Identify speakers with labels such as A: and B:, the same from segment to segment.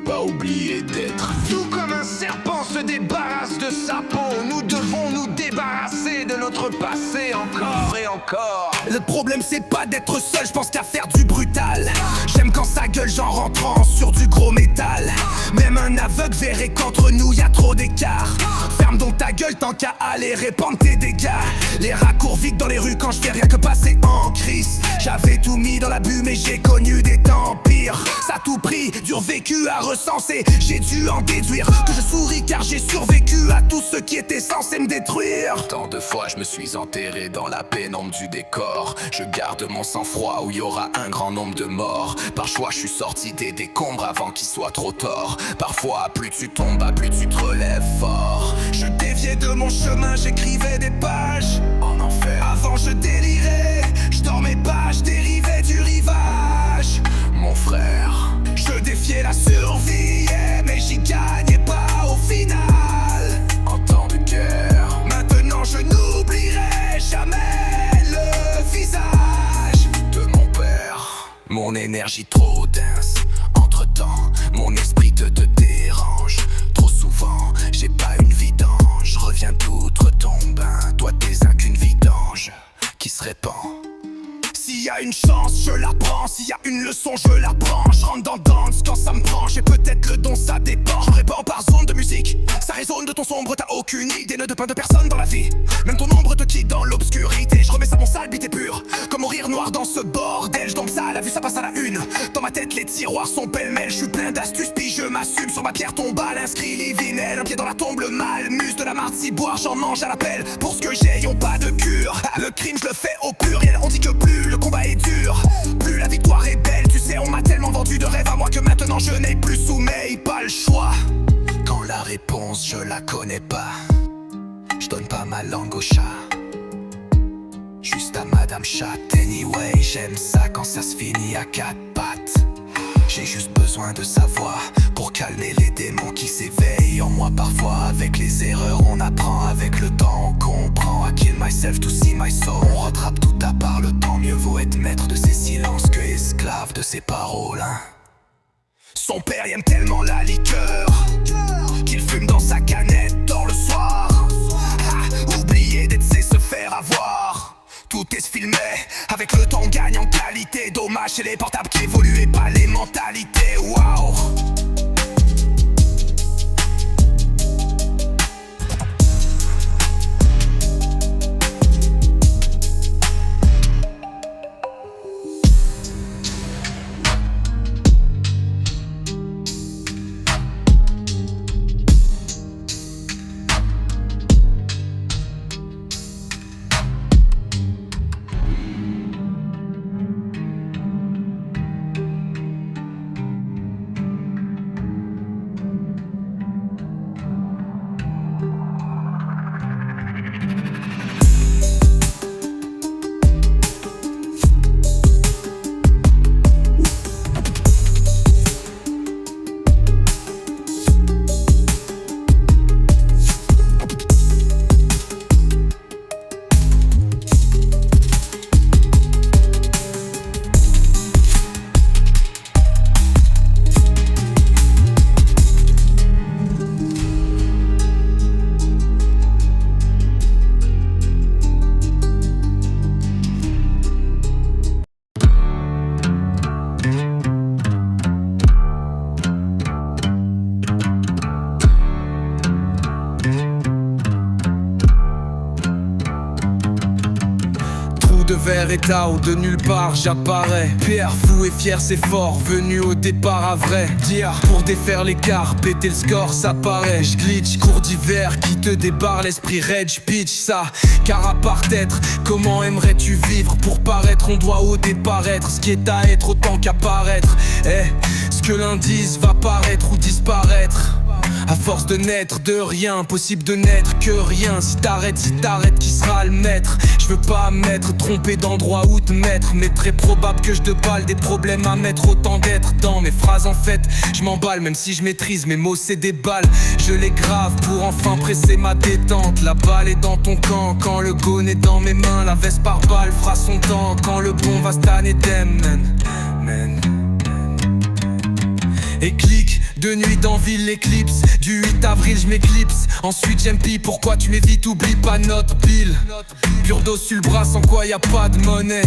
A: pas oublier d'être.
B: Tout comme un serpent se débarrasse de sa peau, nous devons nous débarrasser de notre passé encore et encore.
C: Le problème c'est pas d'être seul, je pense qu'à faire du brutal. J'aime quand ça gueule genre rentrant sur du gros métal. Même un aveugle verrait qu'entre nous y a trop d'écart. Ferme donc ta gueule tant qu'à aller répandre tes dégâts. Les raccours vides dans les rues quand je fais rien que passer en crise. J'avais tout mis dans la bulle mais j'ai connu des temps pires. Ça a tout pris, dur vécu à recenser. J'ai dû en déduire que je souris car j'ai survécu à tout ce qui était censé me détruire.
A: Tant de fois je me suis enterré dans la pénombre du décor. Je garde mon sang-froid où il y aura un grand nombre de morts. Par choix je suis sorti des décombres avant qu'il soit trop tard. Parfois plus tu tombes, plus tu te relèves fort.
C: Je déviais de mon chemin, j'écrivais des pages
A: En enfer,
C: avant je délirais, je dormais pas, je dérivais du rivage.
A: mon frère.
C: Je défiais la survie, mais j'y gagnais pas au final.
A: En temps de guerre,
C: Maintenant je n'oublierai jamais le visage
A: de mon père.
C: Mon énergie trop dense, entre-temps, mon esprit te dérange. Trop souvent, j'ai pas une vidange. Reviens d'outre ton bain, toi t'es un qu'une vidange qui se répand. S'il y a une chance, je la prends. S'il y a une leçon, je la prends. Je rentre dans le dance quand ça me prend. J'ai peut-être le don, ça dépend. Je répands par zone de musique. Ça résonne de ton sombre, t'as aucune idée. Ne dépend de personne dans la vie. Même ton ombre te quitte dans l'obscurité. Je remets ça mon sale, bite est pur. Comme mourir noir dans ce bordel. Je tombe ça, la vue ça passe à la une. Dans ma tête, les tiroirs sont pêle-mêle. Je suis plein d'astuces, puis je m'assume. Sur ma pierre tombale, inscrit Livinel. Un pied dans la tombe, le mal. Muse de la marde, si boire, j'en mange à l'appel. Pour ce que j'ai, y'ont pas de cure. Le crime, je le fais au pluriel. On dit que plus le combat est dur, plus la victoire est belle. Tu sais, on m'a tellement vendu de rêves à moi que maintenant je n'ai plus sommeil, pas le choix. Quand la réponse je la connais pas, je donne pas ma langue au chat. Juste à Madame Chat, anyway, j'aime ça quand ça se finit à quatre pattes. J'ai juste besoin de savoir pour calmer les démons qui s'éveillent en moi parfois. Avec les erreurs on apprend, avec le temps on comprend. I kill myself to see my soul. On rattrape tout à part le temps, mieux vaut être maître de ses silences que esclave de ses paroles, hein. Son père aime tellement la liqueur qu'il fume dans sa canette dans le soir. Oublier d'être c'est se faire avoir. Tout est filmé, avec le temps on gagne en qualité. Dommage c'est les portables qui évoluent et pas les mentalités. Waouh. De verre et Tao, de nulle part j'apparais. Pierre fou et fier c'est fort, venu au départ à vrai dire. Pour défaire l'écart, péter le score ça paraît. J'glitch, cours d'hiver qui te débarre l'esprit rage pitch ça. Car à part être, comment aimerais-tu vivre? Pour paraître on doit au départ être ce qui est à être autant qu'apparaître. Ce que l'indice va paraître ou disparaître. À force de naître de rien, impossible de naître que rien. Si t'arrêtes, qui sera le maître? Je veux pas m'être trompé d'endroit où te mettre, mais très probable que je déballe des problèmes à mettre autant d'être dans mes phrases en fait. Je m'emballe même si je maîtrise mes mots c'est des balles. Je les grave pour enfin presser ma détente. La balle est dans ton camp, quand le gun est dans mes mains. La veste par balle fera son temps, quand le bon va se tanner d'em, man.
A: et clique. De nuit dans ville l'éclipse. Du 8 avril je m'éclipse. Ensuite j'empie, pourquoi tu m'évites, oublie pas notre bill. Pure dos sur le bras sans quoi y a pas de monnaie.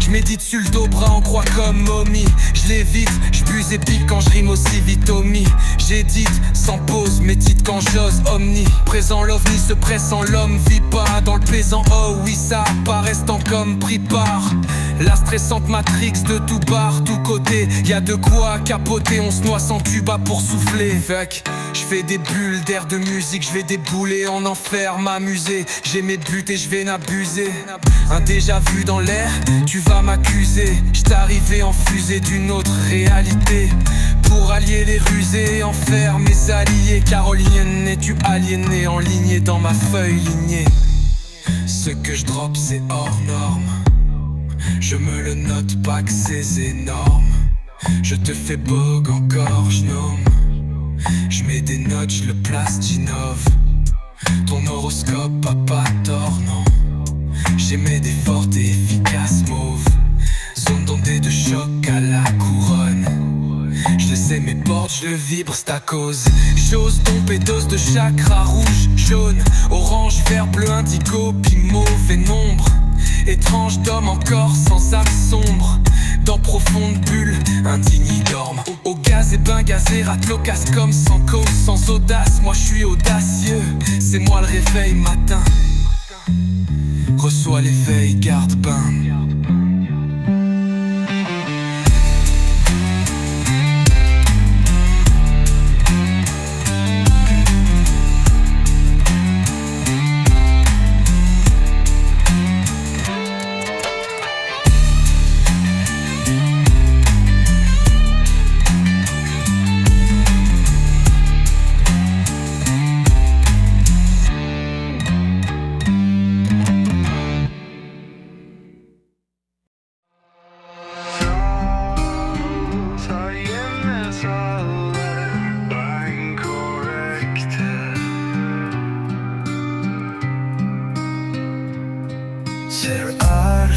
A: Je médite sur le dos, bras en croix comme momie. Je l'évite, je buse épique quand je rime aussi vite Omi. J'édite sans pause, mes titres quand j'ose omni. Présent l'ovni se presse en l'homme, vit pas dans le plaisant. Oh oui ça apparaît tant comme pris part. La stressante matrix de tout bar, tout côté. Y'a de quoi capoter, on se noie sans tuba pour souffler. Fuck, je fais des bulles d'air de musique, je vais débouler en enfer, m'amuser. J'ai mes buts et je vais n'abuser. Un déjà vu dans l'air, tu vas m'accuser. J't'ai arrivé en fusée d'une autre réalité. Pour allier les rusés, en faire mes alliés. Carolienne, es-tu aliéné, enligné dans ma feuille lignée. Ce que je drop c'est hors norme. Je me le note pas que c'est énorme. Je te fais bog encore, j'nomme. J'mets des notes, j'le place, j'innove. Ton horoscope a pas tort, non. J'aimais des fortes et efficaces mauves. Zone d'ondée de choc à la couronne. Je sais mes portes, je vibre, c'est à cause. J'ose domper dose de chakra rouge, jaune, orange, vert, bleu, indigo, puis mauvais nombre. Étrange d'homme encore sans âme sombre. Dans profonde bulle, indigne y dorme. Au gaz et ben gazé, rate l'ocas comme sans cause, sans audace. Moi je suis audacieux, c'est moi le réveil matin. Reçois l'éveil, garde bain.
C: C'est art,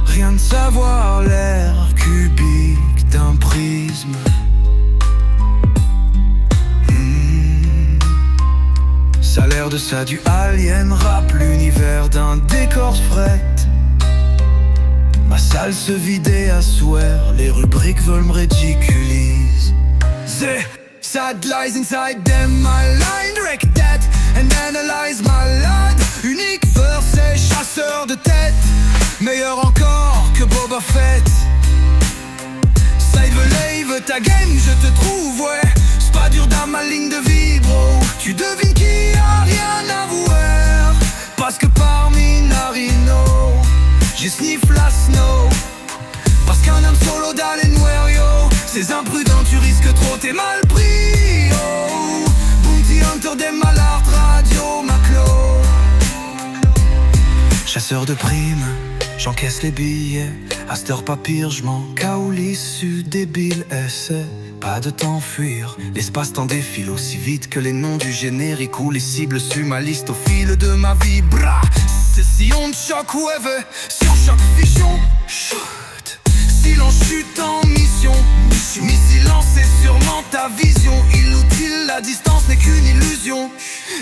C: rien de savoir l'air cubique d'un prisme. Ça a l'air de ça du alien rap, l'univers d'un décor fret. Ma salle se vidait à soir, les rubriques veulent me ridiculiser. The sad lies inside them, my line, wreck that and analyze my line. Unique verse, c'est chasseur de tête, meilleur encore que Boba Fett. Save lave ta game, je te trouve, ouais. C'est pas dur dans ma ligne de vie, bro. Tu devines qui a rien à voir, parce que parmi Narino, j'ai sniff la snow. Parce qu'un homme solo d'aller noir, yo. Ces imprudents, tu risques trop, t'es mal pris, oh. Bounty Hunter des malards, radio, Maclo. Chasseur de primes, j'encaisse les billets. À cette heure pas pire, j'm'en caoule l'issue débile. Essaie pas de t'enfuir, l'espace-temps défile aussi vite que les noms du générique ou les cibles sur ma liste au fil de ma vie. Bra, c'est si on te choque, whoever, si on choque fiction, shoot. Silence chute en mission, missile lancé sûrement ta vision. Inutile, la distance n'est qu'une illusion.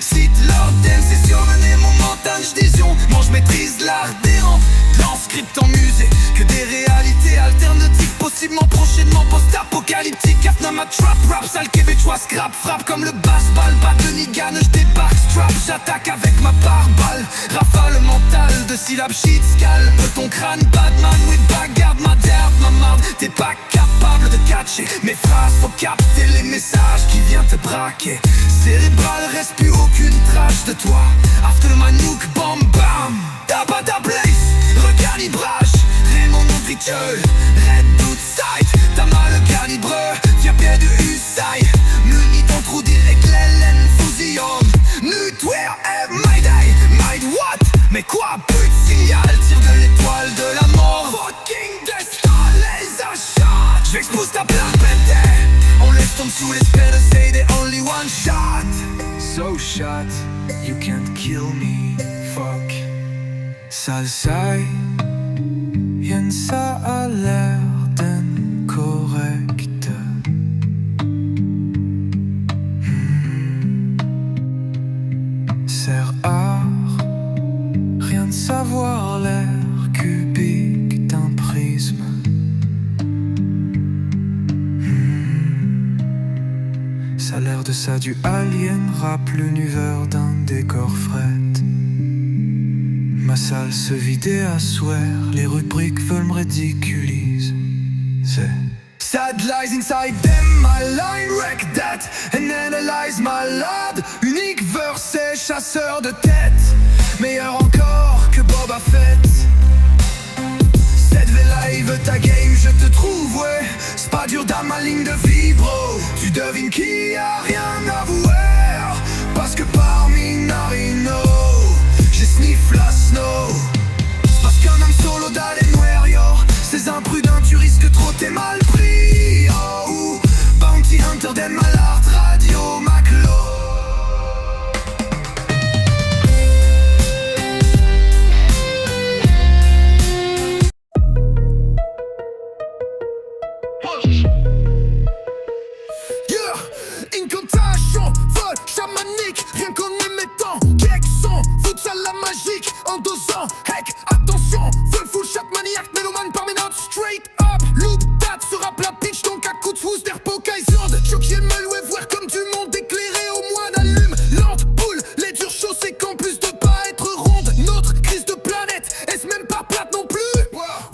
C: Cite Lord Dance, c'est surmené mon mental, j'désion. Moi j'maîtrise l'art d'errant, dans script en musée. Que des réalités alternatives, possiblement prochainement post-apocalyptique. After ma trap rap, sale québécois scrap. Frappe comme le basse-balle, bat de Nigan, j'débarque strap. J'attaque avec ma pare-balle, rafale mentale de syllabes shit scale. Ton crâne Batman with bagarre, ma derbe, ma marde. T'es pas capable de catcher mes phrases, faut capter les messages qui viennent te braquer. Cérébral, reste plus aucune trace de toi. After my nuke, bam bam. Dabada blaze, recalibrage. Raymond Montrituel, Red Boot Sight. T'as mal le calibre, tiens pied de Usaï. Muni ton trou direct, l'Hélène Fusion. Nutware, my day, my what? Mais quoi, but de signal, tire de l'étoile de la mort. Fucking destin, les achats. J'expose ta plaque, pété. On laisse tomber sous l'espère de say the only one shot. So shot, you can't kill me, fuck. Salsa, y'en ça a l'air d'incorrect.
D: ça du alien rap, l'univers d'un décor fret. Ma salle se vidait à soir, les rubriques veulent me ridiculiser.
C: Sad lies inside them, my line wreck that and analyze my lad. Unique verset, chasseur de tête, meilleur encore que Boba Fett. Cette live, ta game, je te trouve, ouais. C'est pas dur dans ma ligne de vie, bro. Tu devines qui a rien à voir, parce que parmi Narino, j'ai sniff la snow. C'est parce qu'un homme solo dans les noirs, yo. Ces imprudents, tu risques trop, t'es mal pris, oh. Bounty Hunter, den Malard, Radio Maclo.
A: Incantation, vol, chamanique, rien qu'en émettant Kexon, fout ça la magique, en dosant Heck, attention, vol full shot maniaque, mélomane par mes notes, straight up Loop date, se rappe la pitch, donc à coup de fousse d'Airpo Island Choqué me louer, voir comme du monde éclairé au mois d'allume Lente poule, les durs chauds, c'est qu'en plus de pas être ronde Notre crise de planète, est-ce même pas plate non plus?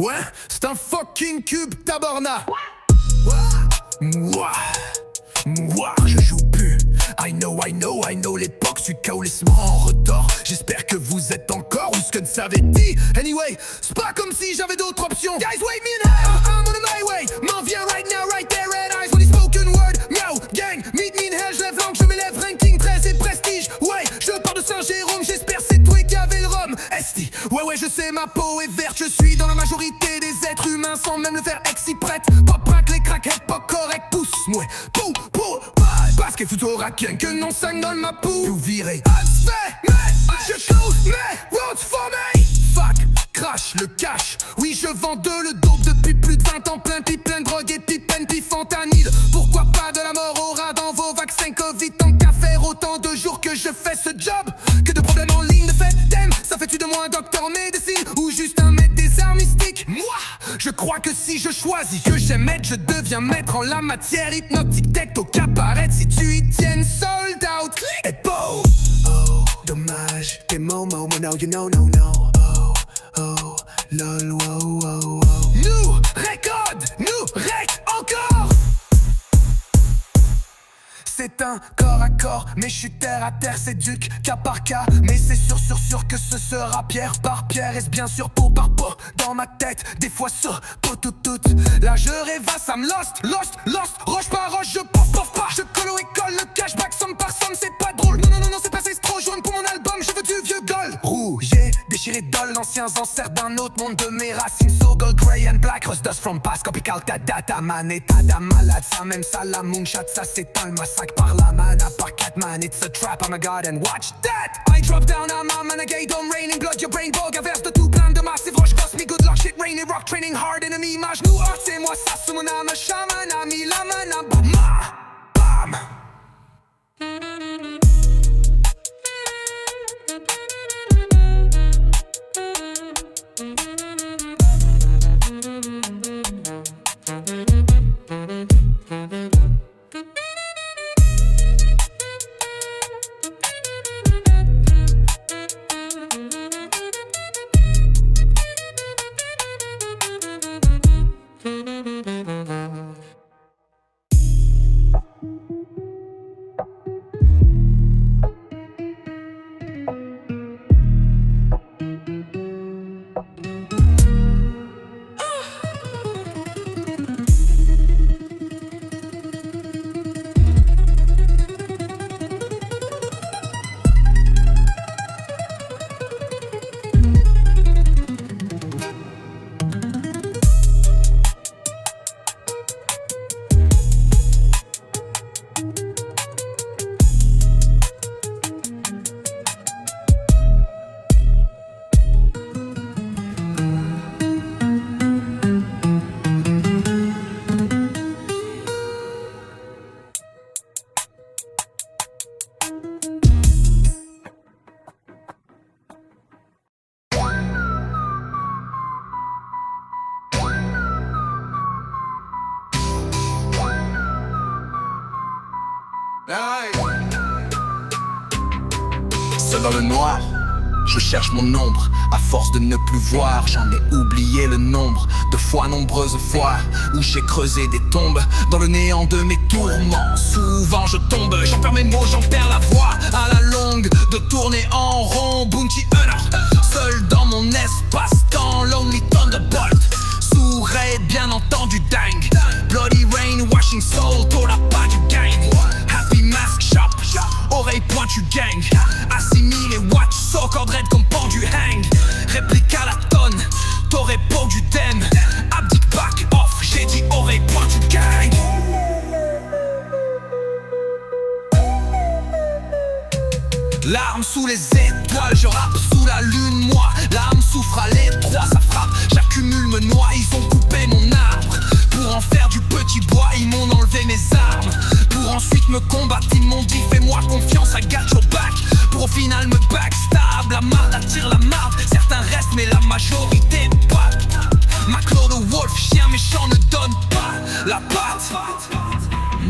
A: Ouais, c'est un fucking cube taborna Moi, je joue plus. I know, l'époque, suis chaolisme en retard. J'espère que vous êtes encore où ce que ça avait dit. Anyway, c'est pas comme si j'avais d'autres options. Guys, wait me now, I'm on my way. M'en viens right now, right there, red eyes, when spoken word. Meow, gang, meet me in hell, je lève langue, je m'élève, ranking 13 et prestige. Ouais, je pars de Saint-Jérôme, j'espère c'est toi qui avais le rhum. Esti, ouais, je sais, ma peau est verte, je suis dans la majorité des êtres humains sans même le faire ex-y-prête. Pop, crack, les crackheads, pas correct, pousse-moi, pou, parce qu'il faut au raquin que non sang dans ma peau. Vous virez, mais je close, mais what's for me? Fuck, crash, le cash. Oui, je vends le dope depuis plus de 20 ans. Plein de drogue et pipen, puis fentanyl. Pourquoi pas de la mort au rat dans vos vaccins Covid? Tant qu'à faire autant de jours que je fais ce job. Que de problèmes en ligne de fait, damn. Ça fait-tu de moi un docteur en médecine ou juste un maître des arts mystiques? Moi, je crois que si je choisis que j'aime être, je deviens maître en la matière. Hypnotique, tecto, qu'apparaître si tu y tiennes sold out. Et beau. Oh, dommage, t'es momo, no, you know, no. Oh, lol, wow. Nous, rec encore. C'est un corps à corps, mais je suis terre à terre, c'est duc, cas par cas. Mais c'est sûr que ce sera pierre par pierre. Est-ce bien sûr peau par peau, dans ma tête, des fois ça, peau tout. Là je rêvasse, I'm lost, roche par roche, je pof pas. Je colle au école, le cashback somme par somme, c'est pas drôle. Non, c'est passé, c'est trop jaune pour mon album, je veux du vieux gold. Rouillé, déchiré d'ol, l'ancien ancêtre d'un autre monde de mes racines. So gold, grey and black, rust dust from past, copycat, ta data, man, état d'âme malade. Ça même ça, la moonshot, ça c'est un massacre par la man, à part 4 man, it's a trap, oh my god, and watch that. I drop down, I'm a man, a gay, don't rain in blood, your brain bog, averse de tout plein de massive roche, cosmic, good luck, shit, rain and rock, training hard, ennemi, image, nous hard, c'est moi, ça, sous mon âme, shaman, ami, la man, bam. dans le noir. Je cherche mon ombre, à force de ne plus voir. J'en ai oublié le nombre de fois, nombreuses fois où j'ai creusé des tombes dans le néant de mes tourments. Souvent je tombe, j'en perds mes mots, j'en perds la voix. À la longue, de tourner en rond, Bounty Hunter, seul dans mon espace-temps, Lonely Thunderbolt. Sourd et bien entendu dingue, Bloody Rain, Washing Soul, t'auras pas du gang. Happy Mask Shop, oreille pointue gang. Assimilé watch, so cordred comme pendu hang. Réplique à la tonne, t'aurais pas du thème. Abdique back off, j'ai dit oreille pointue gang. Larmes sous les étoiles, je rappe sous la lune, moi. L'âme souffre à l'étroit, ça frappe, j'accumule, me noie. Ils ont coupé mon arbre pour en faire du petit bois. Ils m'ont enlevé mes armes pour ensuite me combattre. Ils m'ont dit fais-moi confiance, I got your back. Pour au final me backstab, la marde attire la marde. Certains restent mais la majorité pas. Ma Claude Wolf, chien méchant ne donne pas la patte.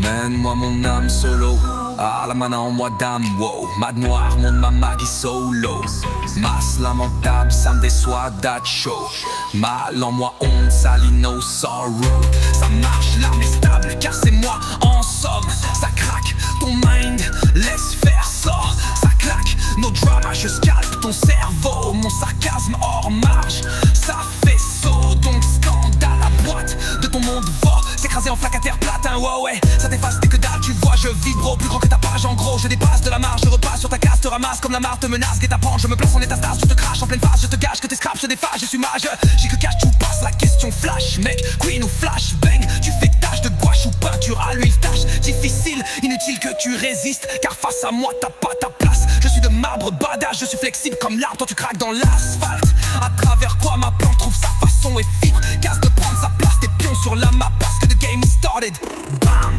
A: Mène-moi mon âme solo, ah la mana en moi d'âme, wow. Mad noir, monde ma magie solo. Masse lamentable, ça me déçoit, that show. Mal en moi, honte, salit, no sorrow. Ça marche, l'âme est stable, car c'est moi en somme. Ça craque, ton mind, laisse faire, sort. Ça claque, no drama, je scalpe ton cerveau. Mon sarcasme hors marche, ça fait saut. Donc scandale, la boîte de ton monde va s'écraser en flaque à terre plate, hein, ouais. Ça t'efface dès que dalle, tu vois, je vibre plus grand que ta page. En gros, je dépasse de la marge, je repasse sur ta case, te ramasse comme la marre te menace. Guet-apens, je me place en état stase, je te crache en pleine phase, je te gâche que tes scraps se défagent, je suis mage. J'ai que cache, tu passes la question flash, mec. Queen ou flash, bang, tu fais tâche de gouache ou peinture à l'huile, tâche difficile, inutile que tu résistes, car face à moi t'as pas ta place. Je suis de marbre badass, je suis flexible comme l'arbre, toi tu craques dans l'asphalte. À travers quoi ma plante trouve sa façon et fibre, casse de prendre sa place, tes pions sur la map parce que the game is started. Bam.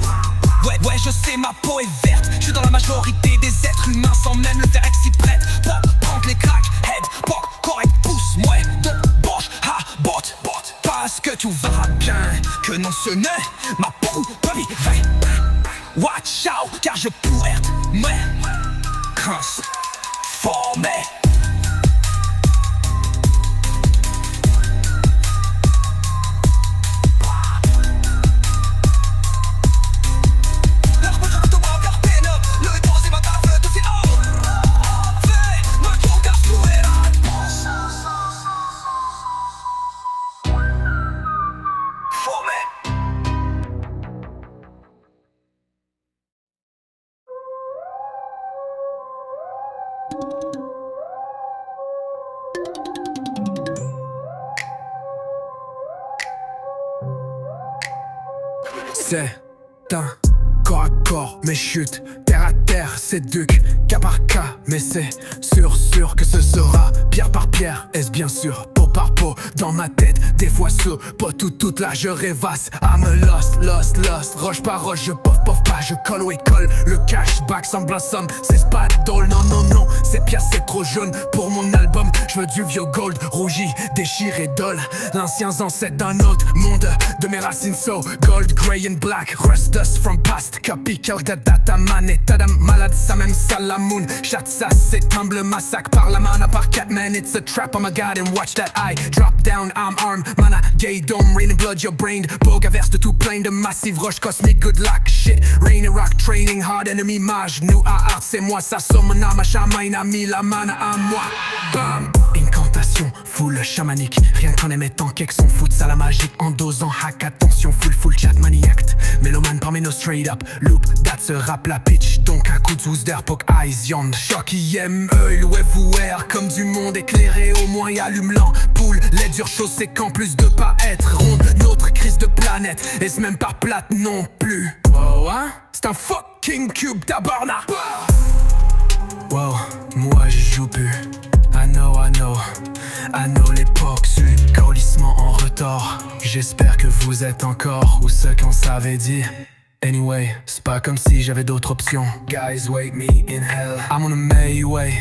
A: Ouais, je sais, ma peau est verte. Je suis dans la majorité des êtres humains sans même le faire s'y prête. Pop, prendre les cracks, head, pop, correct, pouce, moi, de boche, ha, bot. Parce que tout va bien, que non ce n'est ma peau, baby, watch out, car je pourrais me transformer.
E: C'est un corps à corps, mes chutes, terre à terre, c'est duc, cas par cas, mais c'est sûr que ce sera pierre par pierre, est-ce bien sûr, peau par peau, dans ma tête, des fois sous, pas toute là je rêvasse, I'm lost, roche par roche, je pof pas, je colle ou colle, le cashback sans blossom, c'est pas drôle, non, ces pièces c'est trop jaune, pour mon album, je veux du vieux gold, rougi, déchiré d'ol, l'ancien ancêtre d'un autre monde, de mes racines so, gold, grey and black, rust dust from past, copy, data man, état d'âme malade, ça même salamoun, chat ça c'est humble, massacre par la main, à part 4 man, it's a trap, oh my god, and watch that I drop down, I'm armed, mana, gay dome, rain and blood, your brain, bogue averse de tout plein de massive roche cosmique, good luck, shit, rain and rock, training hard, ennemi mage, nous à art, c'est moi, ça somme, mon âme, chaman, a mis la mana à moi, bam, incantation, full chamanique, rien qu'en émettant quelques son foot, ça la magique, en dosant hack, attention, full chat maniaque, mélomane parmi nos straight up, loop, date se rap la pitch, donc un coup de zouze d'air, poke eyes, yond, choc, IM, œil, everywhere, comme du monde éclairé, au moins y allume l'ampoule, les dures choses c'est qu'en plus de pas être ronde, notre crise de planète, et c'est même pas plate non plus, wow, hein, c'est un fucking cube tabarnak. Wow, moi je joue plus, I know l'époque suit, carolissement en retard, j'espère que vous êtes encore, ou ce qu'on s'avait dit. Anyway, c'est pas comme si j'avais d'autres options. Guys, wake me in hell, I'm on a Mayway.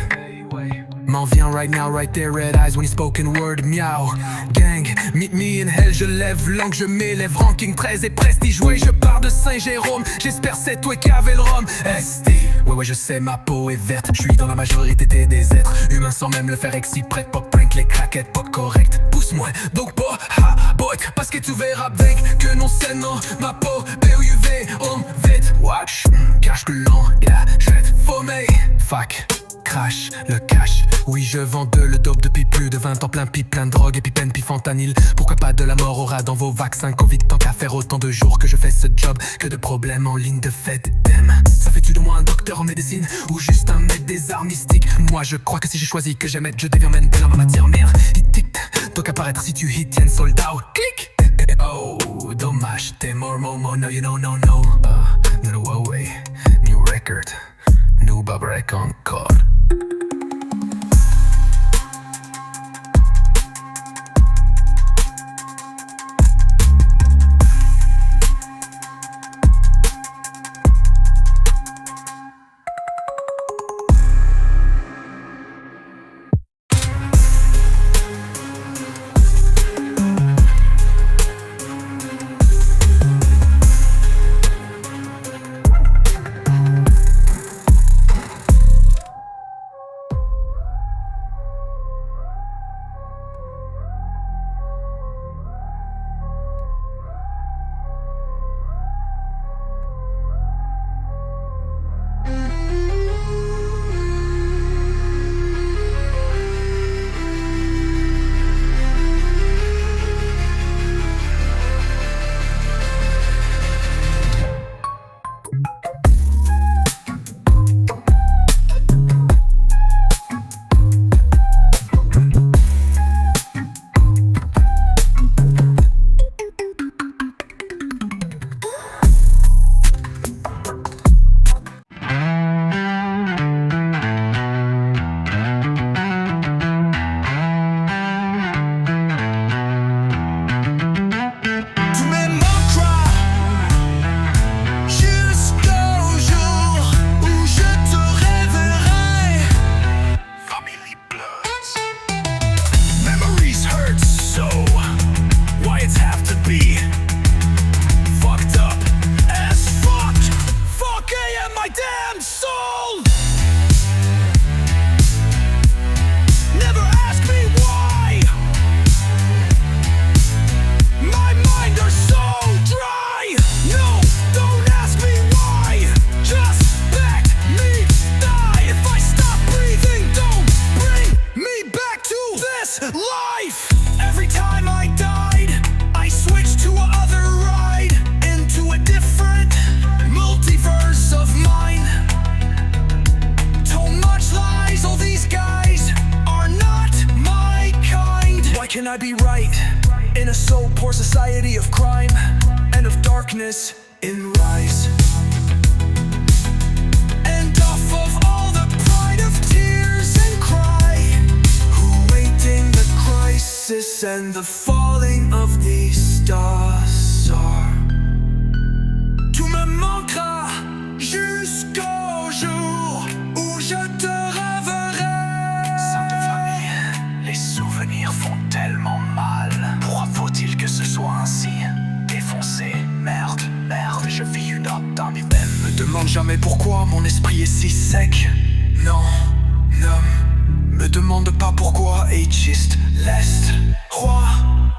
E: M'en vient right now, right there, red eyes when he spoken word, meow. Gang, meet me in hell, je lève langue, je m'élève, ranking 13 et prestige, ouais, je pars de Saint-Jérôme, j'espère c'est toi qui avais le rhum. ST, Ouais je sais ma peau est verte. Je suis dans la majorité des êtres humains sans même le faire exprès. Pop prank les craquettes pas correct. Pousse-moi donc pas ha boy. Parce que tu verras bien que non c'est non. Ma peau PUV on vite. Watch cache que l'on jette fomé. Fuck crash le cash. Oui je vends le dope depuis plus de 20 ans. Plein pipe, plein de drogue, épipène, puis fentanyl. Pourquoi pas de la mort aura dans vos vaccins Covid. Tant qu'à faire autant de jours que je fais ce job. Que de problèmes en ligne de fait thème. Ça fait-tu de moi un docteur en médecine ou juste un maître des arts mystiques? Moi je crois que si j'ai choisi que j'aime être, je deviens même dans ma matière merde. Hit tic, donc apparaître si tu hit, tiens sold out. Click. Oh dommage, t'es more momo, no you know no no. No Huawei, new record, new break encore.
B: Life! Every time I died, I switched to another ride, into a different multiverse of mine. Told much lies, all these guys are not my kind. Why can't I be right in a so poor society of crime and of darkness in rise? And off of all the pride of tears and cry, who waiting the crisis and the falling of these stars are. Tu me manqueras jusqu'au jour où je te reverrai. Sainte famille, les souvenirs font tellement mal. Pourquoi faut-il que ce soit ainsi? Défoncé, merde, je vis une autre dans mes veines. Me demande jamais pourquoi mon esprit est si sec. Non, me demande pas pourquoi et juste laisse roi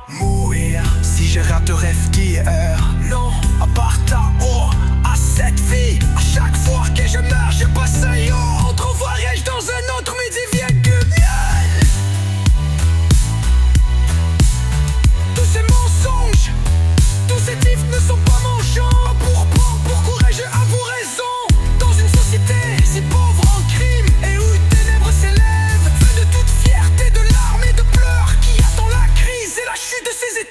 B: mourir. Si je rate rêve d'hier, non, à part ta eau, à cette vie. À chaque fois que je meurs, je passe ailleurs. Entrevoirai-je dans un autre midi virgule. Tous ces mensonges, tous ces types ne sont pas mon genre. Pour courage, avoue raison. Dans une société si pauvre en crime et où une ténèbre s'élève, fait de toute fierté, de larmes et de pleurs, qui attend la crise et la chute de ses états.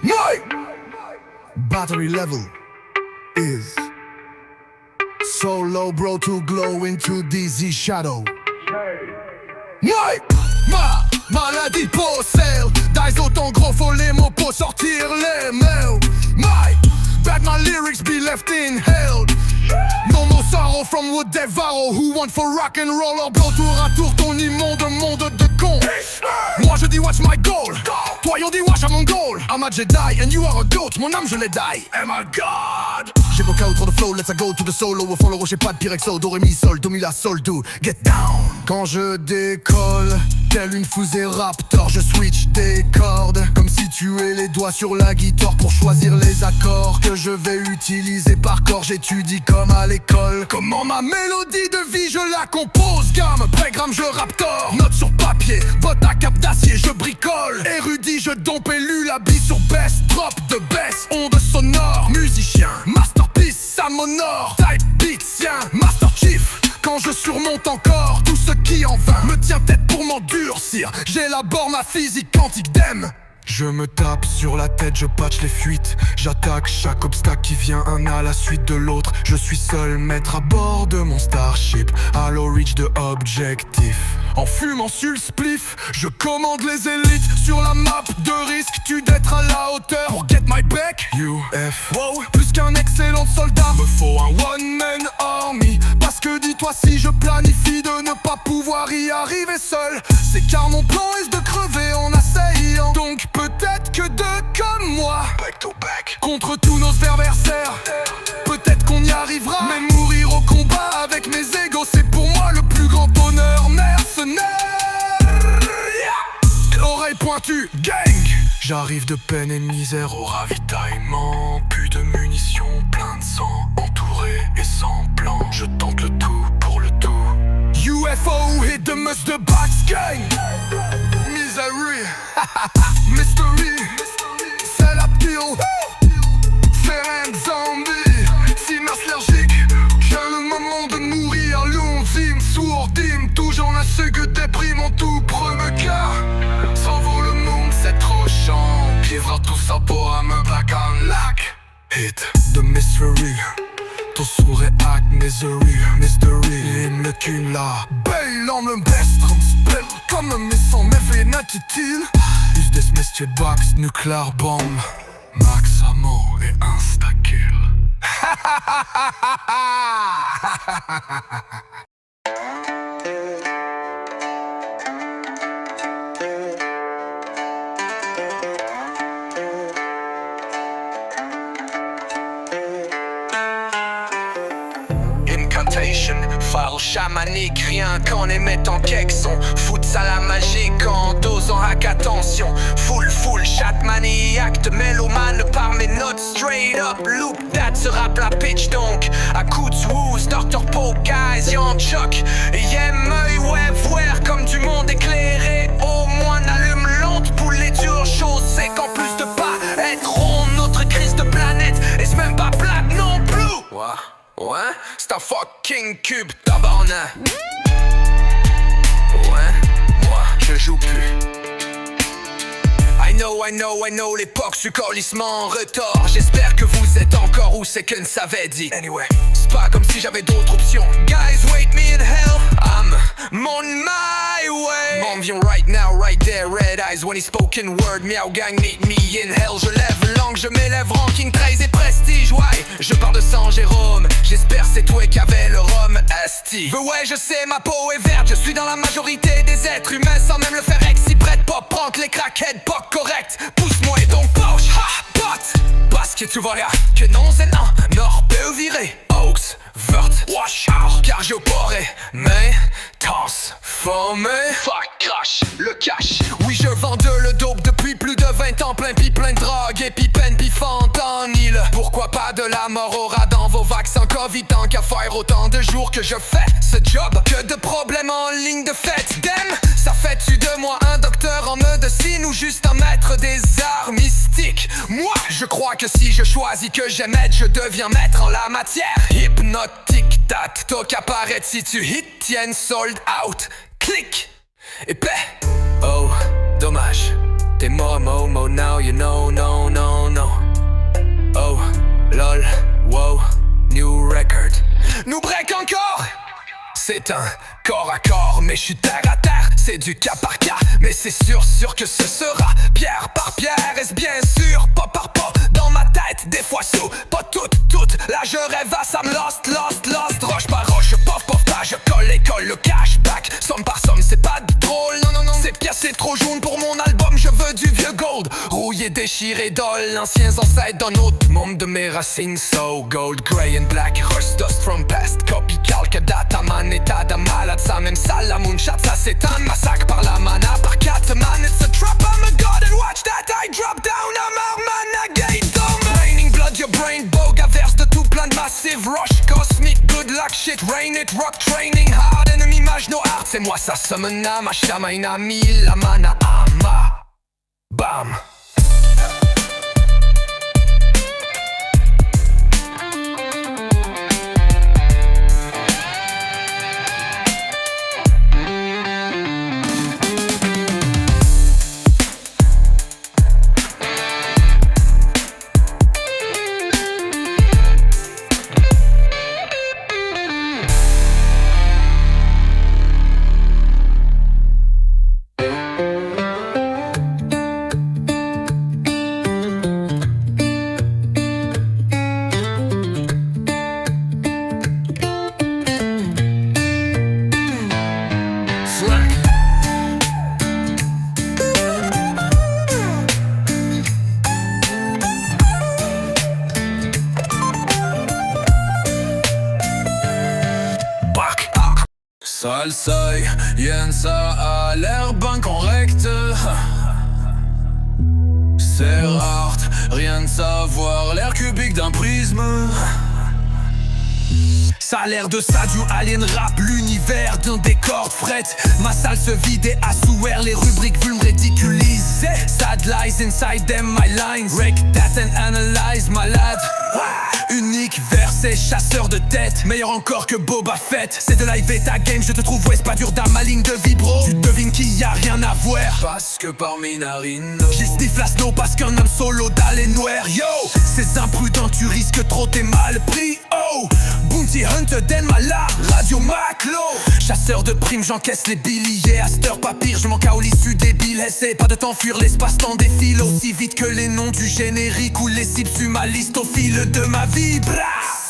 E: My battery level is so low, bro, to glow into dizzy shadow. Ma maladie possède Dies autant gros, faut les mots pour sortir les mails. My bad, my lyrics be left in hell. No more sorrow from Wood Devaro. Who want for rock and roll or blow tour à tour ton immonde monde de con. Moi je dis watch my goal. Toi on dit watch à mon goal. I'm a Jedi and you are a goat. Mon âme je l'ai die. Am I God? J'ai beau trop de flow, let's go to the solo. Au fond le rocher pas de Pyrexo. Do ré mi sol, do mi la sol, do get down. Quand je décolle, telle une fusée raptor, je switch des cordes. Comme si tu es les doigts sur la guitare pour choisir les accords que je vais utiliser par corps. J'étudie comme à l'école. Comment ma mélodie de vie je la compose. Gamme, prégramme, je raptor. Note sur papier, botte à cap d'acier, je bricole. Érudit, je dompe élu, la bille sur best. Drop de baisse, onde sonore. Musicien, masterpiece, ça m'honore. Type beat, sien, master chief. Quand je surmonte encore tout ce qui en vain me tient tête pour m'endurcir. J'élabore ma physique quantique d'M. Je me tape sur la tête, je patch les fuites. J'attaque chaque obstacle qui vient un à la suite de l'autre. Je suis seul maître à bord de mon starship. Halo Reach de objectif. En fumant sur le spliff, je commande les élites sur la map de risque. Tu d'être à la hauteur pour get my back. UFO, plus qu'un excellent soldat, me faut un one man army. Parce que dis-toi si je planifie de ne pas pouvoir y arriver seul, c'est car mon plan est de crever en assaillant. Donc peut-être que deux comme moi, back to back, contre tous nos adversaires, peut-être qu'on y arrivera. Mais mourir au combat avec mes égos, c'est pour moi le plus grand bonheur. Mercenaire, oreille pointue, gang. J'arrive de peine et misère au ravitaillement. Plus de munitions, plein de sang, entouré et sans plan. Je tente le tout pour le tout. UFO hit the must the box gang. Misery, mystery, c'est la pile. Seren zombie, synergique. J'ai le moment de mourir, l'onzime, sourdime. Toujours ne sais que déprime en tout premier cas. S'en vaut le monde, c'est trop chiant. Vivra tout ça pour me back on lac. Hit the mystery. Ton sourire act misery, mystery. In le cul là. Bail on le best, spell comme un missile méfié n'est-il. Use this mystery box, nuclear bomb. Max ammo et insta-kill. Incantation, phare chamanique, rien qu'en émettant quelques sons. Foot à la magique en dosant hack attention. Full chat maniaque de mélomane par mes notes straight up. Loop that se rappe la pitch donc. À coups de wooz, Dr. Pokaz, y'en choc. Yem œil web comme du monde éclairé. Au moins n'allume lente pour les dures choses. C'est qu'en plus de pas être rond, notre crise de planète et c'est même pas plate non plus. Ouais, c'est un fucking cube, tabarnak. Ouais, moi, je joue plus. I know, l'époque du colissement en retard. J'espère que vous êtes encore où c'est que ne savait dit. Anyway, c'est pas comme si j'avais d'autres options. Guys, wait me in hell, I'm on my way. Mom vient right now, right there, red eyes when he spoken word. Miao gang, meet me in hell. Je lève langue, je m'élève ranking 13 et prestige. Ouais, je parle de San Jérôme. J'espère c'est toi qui avais le rhum asti. Ouais, je sais, ma peau est verte. Je suis dans la majorité des êtres humains sans même le faire exprès. Pop, prendre les crackheads, pop correct. Pousse-moi et donc poche, ha, pot. Parce que tu vois là, que non c'est non. Nord, peu viré, Oaks, vert, wash out. Car je pourrais, mais transformer. Fuck, crash, le cash. Oui, je vends le dope depuis plus de 20 ans. Plein de drogue et pen pis fentanyl. Pourquoi pas de la mort au rat dans vos vaccins Covid. Tant qu'à faire autant de jours que je fais ce job. Que de problèmes en ligne de fête. Damn, ça fait-tu de moi un docteur en médecine ou juste un maître des arts mystiques? Moi, je crois que si je choisis que j'aime être, je deviens maître en la matière. Hypnotique, tat, toi qu'apparaître si tu hit, tiens sold out. Clic, épais. Oh, dommage. T'es mo, now you know, no. c'est un corps à corps, mais je suis terre à terre. C'est du cas par cas, mais c'est sûr que ce sera pierre par pierre. Est-ce bien sûr, pas par pas, dans ma tête, des fois sous, pas toutes, là je rêve à Sam lost, roche par roche, pof, pas, je colle le cashback, somme par somme, c'est pas drôle, non, ces pièces c'est trop jaune pour mon album, je veux du vieux gold, rouillé, déchiré, dol, anciens ancêtres d'un autre monde de mes racines, so gold, grey and black, rust, dust from past, copy, calque, data, man, état de malade, ça même ça, la moonshot, ça c'est un massacre par la mana, par 4 man, it's a trap, I'm a god, and watch that, I drop down, I'm a renegade, raining blood, your brain, bogue, averse de tout plein de massive, rush, cosmic, good luck, shit, rain it, rock, training, hard, enemy, mage, no art, c'est moi, ça summon, ma shama, inami, la mana, ama, bam.
C: Ça le seuil, y'en ça a l'air ben correct. C'est rare, rien de savoir l'air cubique d'un prisme.
E: Ça a l'air de ça du alien rap, l'univers d'un décor de fret. Ma salle se vide et à souhait, les rubriques veulent me ridiculiser. Sad lies inside them, my lines. Wreck that and analyze, malade. Unique verset, chasseur de tête, meilleur encore que Boba Fett. C'est de live et ta game, je te trouve ouais, c'est pas dur dans ma ligne de vibro. Tu devines qu'il y a rien à voir,
C: parce que parmi narines
E: j'ai sniff la snow parce qu'un homme solo dans les noirs. Yo, c'est imprudent, tu risques trop, t'es mal pris. Oh, Bounty Hunter, Den Mala, Radio Maclo. Chasseur de primes, j'encaisse les billets. À cette heure pas pire, je manque à l'issue des billets. C'est pas de temps fuir, l'espace-temps défile aussi vite que les noms du générique ou les cibles sur ma liste au fil de ma vie.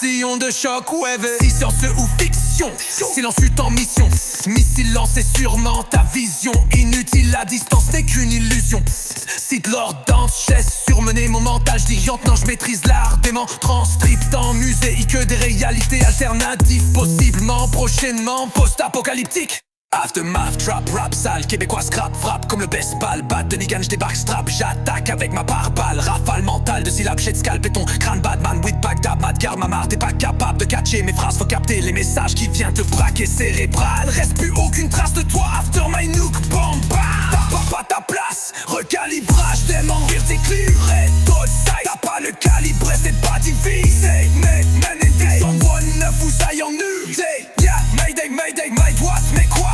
E: Sillon de choc, wave, si science ou fiction. Silence fut en mission, missile lancé sûrement ta vision. Inutile, la distance n'est qu'une illusion. Si de l'or danse, chaise surmener mon mental, je dis non, je maîtrise l'art dément. Transcript en musée, que des réalités alternatives, possiblement, prochainement, post-apocalyptique. Aftermath, trap, rap, sale, québécois, scrap, frappe comme le baseball, bat de Nigan, j'débarque, strap, j'attaque avec ma pare-balle, rafale mentale de syllabes, shit, scalp, ton crâne, badman, with Bagdad, mad car ma marre, t'es pas capable de catcher mes phrases, faut capter les messages qui viennent te braquer cérébral, reste plus aucune trace de toi, after my nuke, bomb, bam, t'as pas ta place, recalibrage, démon, verticluré, d'autres sides, t'as pas le calibre, c'est pas divisé, mais, someone neuf ou ça y en usé, yeah, mayday, my what, mais quoi?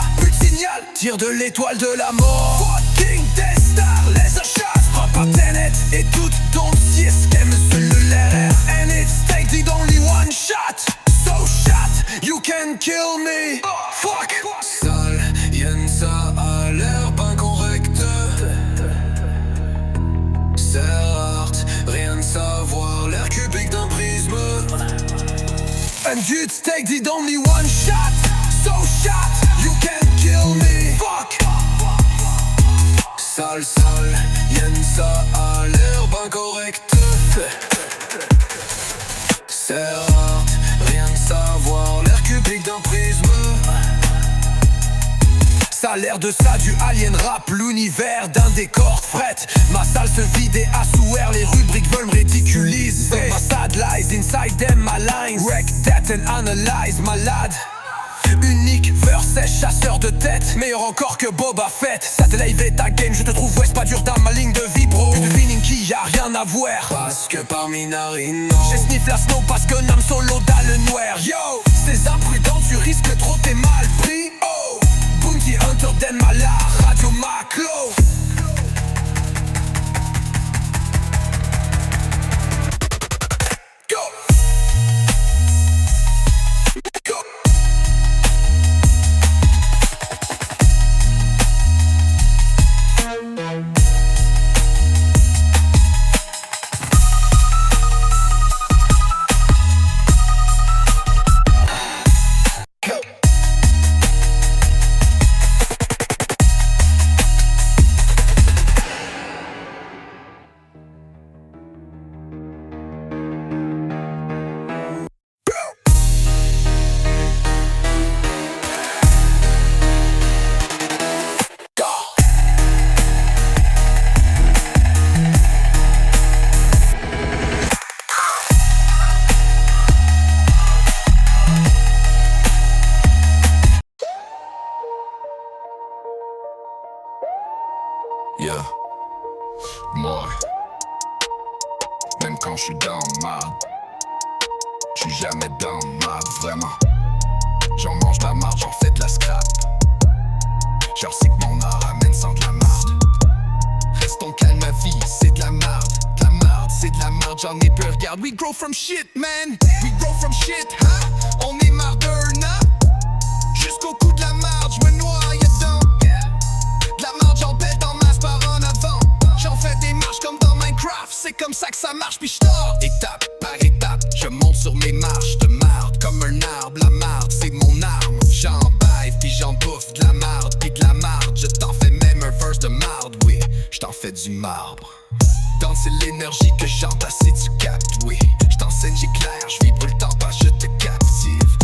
E: Tire de l'étoile de la mort. Fucking Death Star, laser shots, prends pas Tenet et tout ton système cellulaire. And it's take it only one shot. So shot, you can kill me. Fuck.
C: Sale, y'en ça a l'air ben correct. C'est rare, rien de savoir l'air cubique d'un prisme.
E: And it's take it only one shot. So shot, you can kill me. Fuck.
C: Sale, y'en ça a l'air ben correct. C'est rare, rien de savoir l'air cubique d'un prisme.
E: Ça a l'air de ça du alien rap, l'univers d'un décor de fret. Ma salle se vide et à souhait, les rubriques veulent me ridiculiser. Ma sad lies inside them, my lines. Wreck that and analyze, malade. Unique verset, chasseur de tête, meilleur encore que Boba Fett. Ça te live et ta game, je te trouve ouais, c'est pas dur dans ma ligne de vibro. Tu devines qu'il y a rien à voir,
C: parce que parmi narines
E: j'ai sniff la snow parce qu'un homme solo dans le noir. Yo, c'est imprudent, tu risques trop, t'es mal pris. Oh, Bounty Hunter, Den Mala, Radio Maclo.
C: quand je suis dans le marde. Je suis jamais dans le marde, vraiment. J'en mange de la marde, j'en fais de la scrap. Genre c'est que mon art amène sans de la marde. Restons calme, ma vie, c'est de la marde. De la marde, c'est de la marde, j'en ai peur. Regarde, we grow from shit, man. We grow from shit, huh? On est mardeur, jusqu'au coup de la marde, j'me noie dedans. De la marde, j'en pète en masse par en avant. J'en fais des marches comme dans Minecraft. C'est comme ça que ça marche, puis j'tors. Étape par étape, je monte sur mes marches de marde. Comme un arbre, la marde, c'est mon arme. J'en baille, puis j'en bouffe de la marde, puis de la marde. Je t'en fais même un verse de marde, oui. J't'en fais du marbre. Dans c'est l'énergie que j'entends si tu captes, oui. J't'enseigne, j'éclaire, j'vibre le temps, pas je te captive.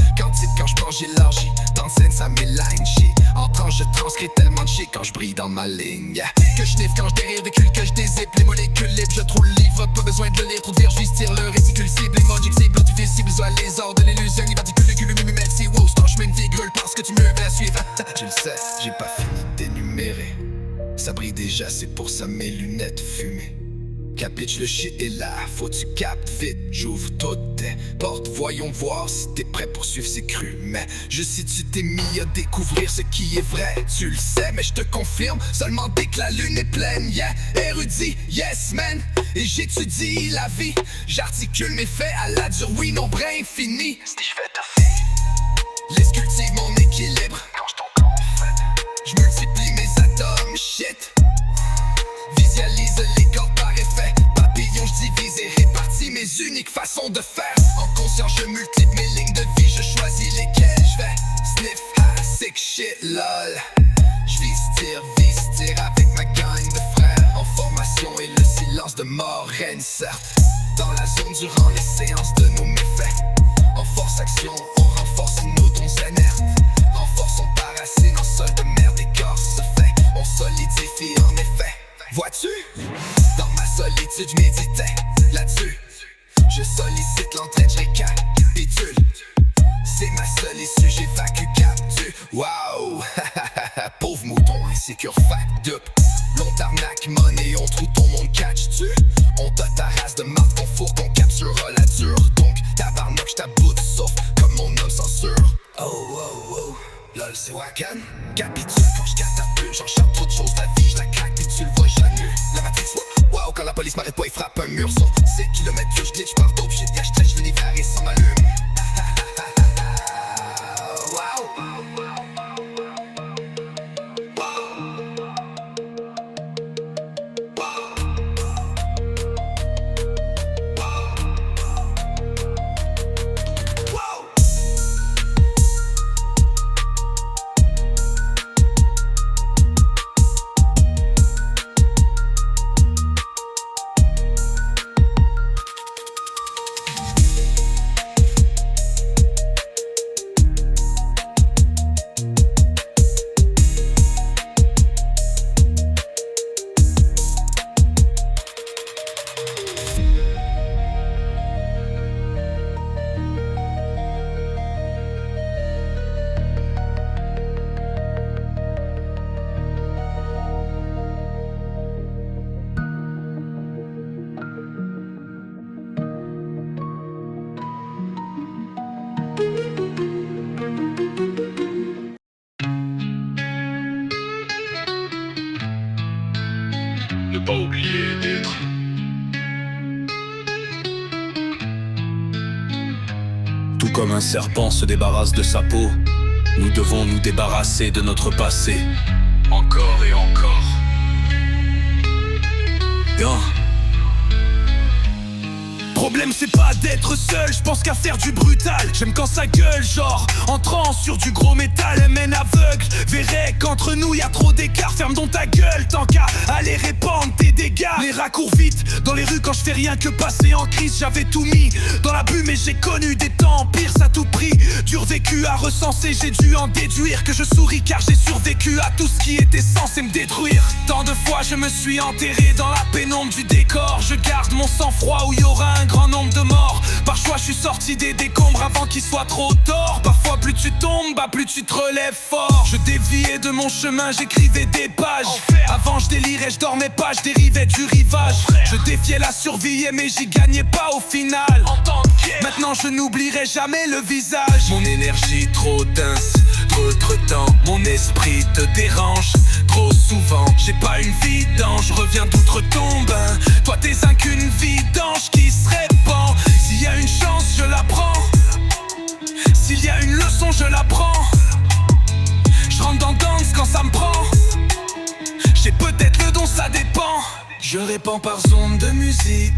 C: Quand j'mange élargi, t'enseignes ça m'éloigne, shit. En tranche, je transcris tellement de shit quand j'brille dans ma ligne, yeah. Que j'niffe quand j'dérire des culs, que j'dézippe les molécules libres. Je trouve le livre, pas besoin de le lire. Trop de virges, tire le réticule cible. Emoji cible, difficile, besoin les ordres de l'illusion. Les particules, le cul, merci, wow. J'tranche une virgule parce que tu me veux la suivre. Je le sais, j'ai pas fini d'énumérer. Ça brille déjà, c'est pour ça mes lunettes fumées. Capitch, le shit est là, faut tu captes vite. J'ouvre toutes tes portes, voyons voir si t'es prêt pour suivre ces crues. Mais juste si tu t'es mis à découvrir ce qui est vrai. Tu le sais, mais je te confirme, seulement dès que la lune est pleine. Yeah, érudit, yes man. Et j'étudie la vie, j'articule mes faits à la dure, oui, nombre infini. Si je fais ta fille, laisse cultive mon équilibre. Quand je t'entends en fait, je multiplie mes atomes, shit. Visualise les corps par effet. Papillon, je divise et répartis mes uniques façons de faire. En conscience, je multiplie mes lignes de vie. Je choisis lesquelles je vais sniff, sick shit, lol. Je tire avec ma gang de frères. En formation et le silence de mort règne certes. Dans la zone durant les séances de nos méfaits. En force action, on renforce nos dons inertes. Renforçons paracines en sol de merde, écorce se fait. On solidifie en effet. Vois-tu? Dans ma solitude, je méditais là-dessus. Je sollicite l'entraide, je récapitule. C'est ma seule issue, j'évacue, captu. Waouh! Pauvre mouton, insécure, fact dupe. Long arnaque, monnaie, on trouve ton monde, catch-tu? On te race de marque, ton four, qu'on capturera la dure. Donc, tabarnak, j'taboute, sauf comme mon homme censure. Oh, oh, oh, lol, c'est wakan. Capitule quand j'catapule, j'en chante trop de choses, la vie, j'la craque, puis tu le vois, j'annule. La matrice, wow, quand la police m'arrête pas, il frappe un mur. Sur 7 km, j'glitch par dope, shit, yeah, j'trèche l'univers et sans m'allume.
A: Ne pas oublier d'être. Tout comme un serpent se débarrasse de sa peau, nous devons nous débarrasser de notre passé. Encore et encore. Bien. Problème c'est pas d'être seul, je pense qu'à faire du brutal. J'aime quand ça gueule, genre entrant sur du gros métal. Mène aveugle, verrai qu'entre nous y a trop d'écart. Ferme donc ta gueule, tant qu'à aller répandre tes dégâts. Les rats courent vite dans les rues quand je fais rien que passer en crise. J'avais tout mis dans la bulle mais j'ai connu des temps pires à tout prix. Dur vécu à recenser, j'ai dû en déduire que je souris car j'ai survécu à tout ce qui était censé me détruire. Tant de fois je me suis enterré dans la pénombre du décor. Je garde mon sang-froid où y aura un grand
E: grand nombre de morts. Par choix je suis sorti des décombres avant qu'il soit trop tard. Parfois plus tu tombes, plus tu te relèves fort. Je déviais de mon chemin, j'écrivais des pages. Avant je délirais, je dormais pas, je dérivais du rivage. Je défiais la survie mais j'y gagnais pas au final. Maintenant je n'oublierai jamais le visage. Mon énergie trop dense, trop temps. Mon esprit te dérange trop souvent. J'ai pas une vie d'ange, je reviens d'outre-tombe. Toi t'es qu'une vie d'ange qui se répand. S'il y a une chance je la prends. S'il y a une leçon je la prends. Je rentre dans danse quand ça me prend. J'ai peut-être le don, ça dépend. Je répands par onde de musique.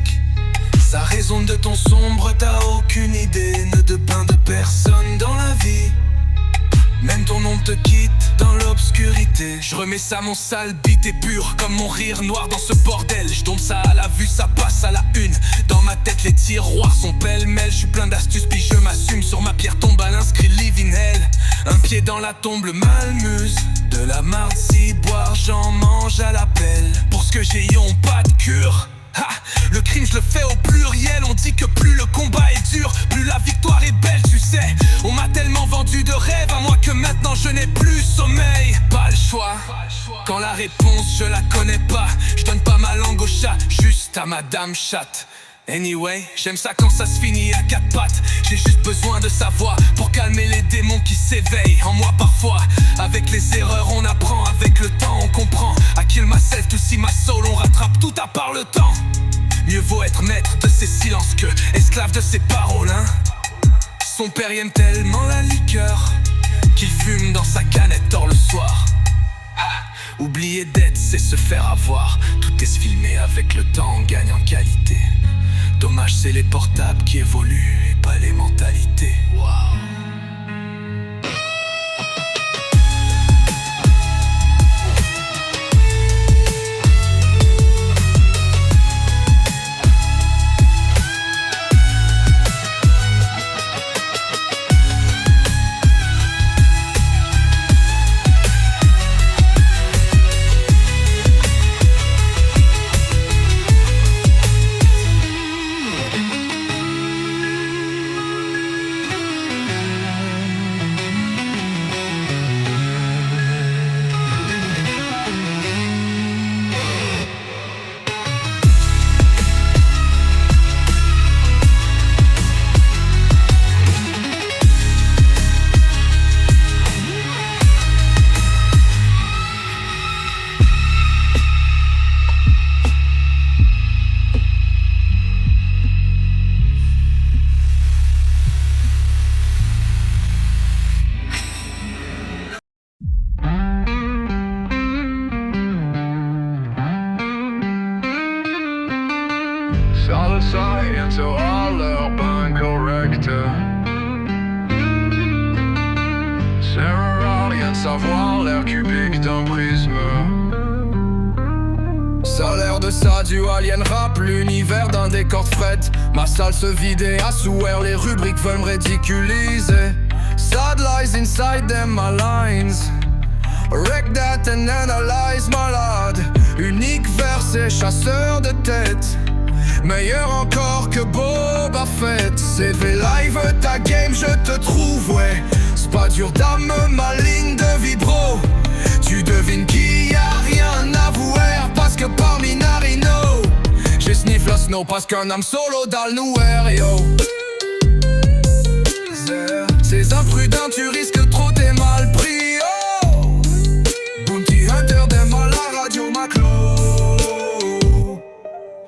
E: Ça résonne de ton sombre, t'as aucune idée. Ne te peins de personne dans la vie. Même ton nom te quitte dans l'obscurité. Je remets ça, mon sale beat est pur comme mon rire noir dans ce bordel. Je tombe ça à la vue, ça passe à la une. Dans ma tête les tiroirs sont pêle-mêle. Je suis plein d'astuces puis je m'assume. Sur ma pierre tombale inscrit Live in Hell. Un pied dans la tombe, le malmuse. De la marde si boire, j'en mange à la pelle. Pour ce que j'ai eu, on pas de cure. Ha, le crime je le fais au pluriel. On dit que plus le combat est dur, plus la victoire est belle, tu sais. On m'a tellement vendu de rêves à moi que maintenant je n'ai plus sommeil. Pas le choix, quand la réponse je la connais pas. Je donne pas ma langue au chat, juste à madame chatte. Anyway, j'aime ça quand ça se finit à quatre pattes. J'ai juste besoin de sa voix pour calmer les démons qui s'éveillent en moi parfois. Avec les erreurs on apprend, avec le temps on comprend. I kill myself to see my soul, on rattrape tout à part le temps. Mieux vaut être maître de ses silences que esclave de ses paroles, hein. Son père y aime tellement la liqueur qu'il fume dans sa canette tard le soir. Oublier d'être, c'est se faire avoir. Tout est se filmer, avec le temps on gagne en qualité. Dommage c'est les portables qui évoluent et pas les mentalités. Wow.
F: Sans le science à leur bain correct. Sert à rien de savoir l'air cubique d'un prisme.
C: Ça a l'air de ça du alien rap, l'univers d'un décor de fret. Ma salle se vidait à souhait, les rubriques veulent me ridiculiser. Sad lies inside them, my lines. Wreck that and analyze malade. Unique verset, chasseur de tête. Meilleur encore que Boba Fett. CV live ta game, je te trouve, ouais. C'est pas dur d'âme, ma ligne de vibro. Tu devines qu'il y a rien à voir, parce que parmi Narino j'ai sniff la snow, parce qu'un âme solo dans le nouer, yo. Ces imprudents, tu risques trop, t'es mal pris, oh. Bounty Hunter, des mal à Radio Maclo.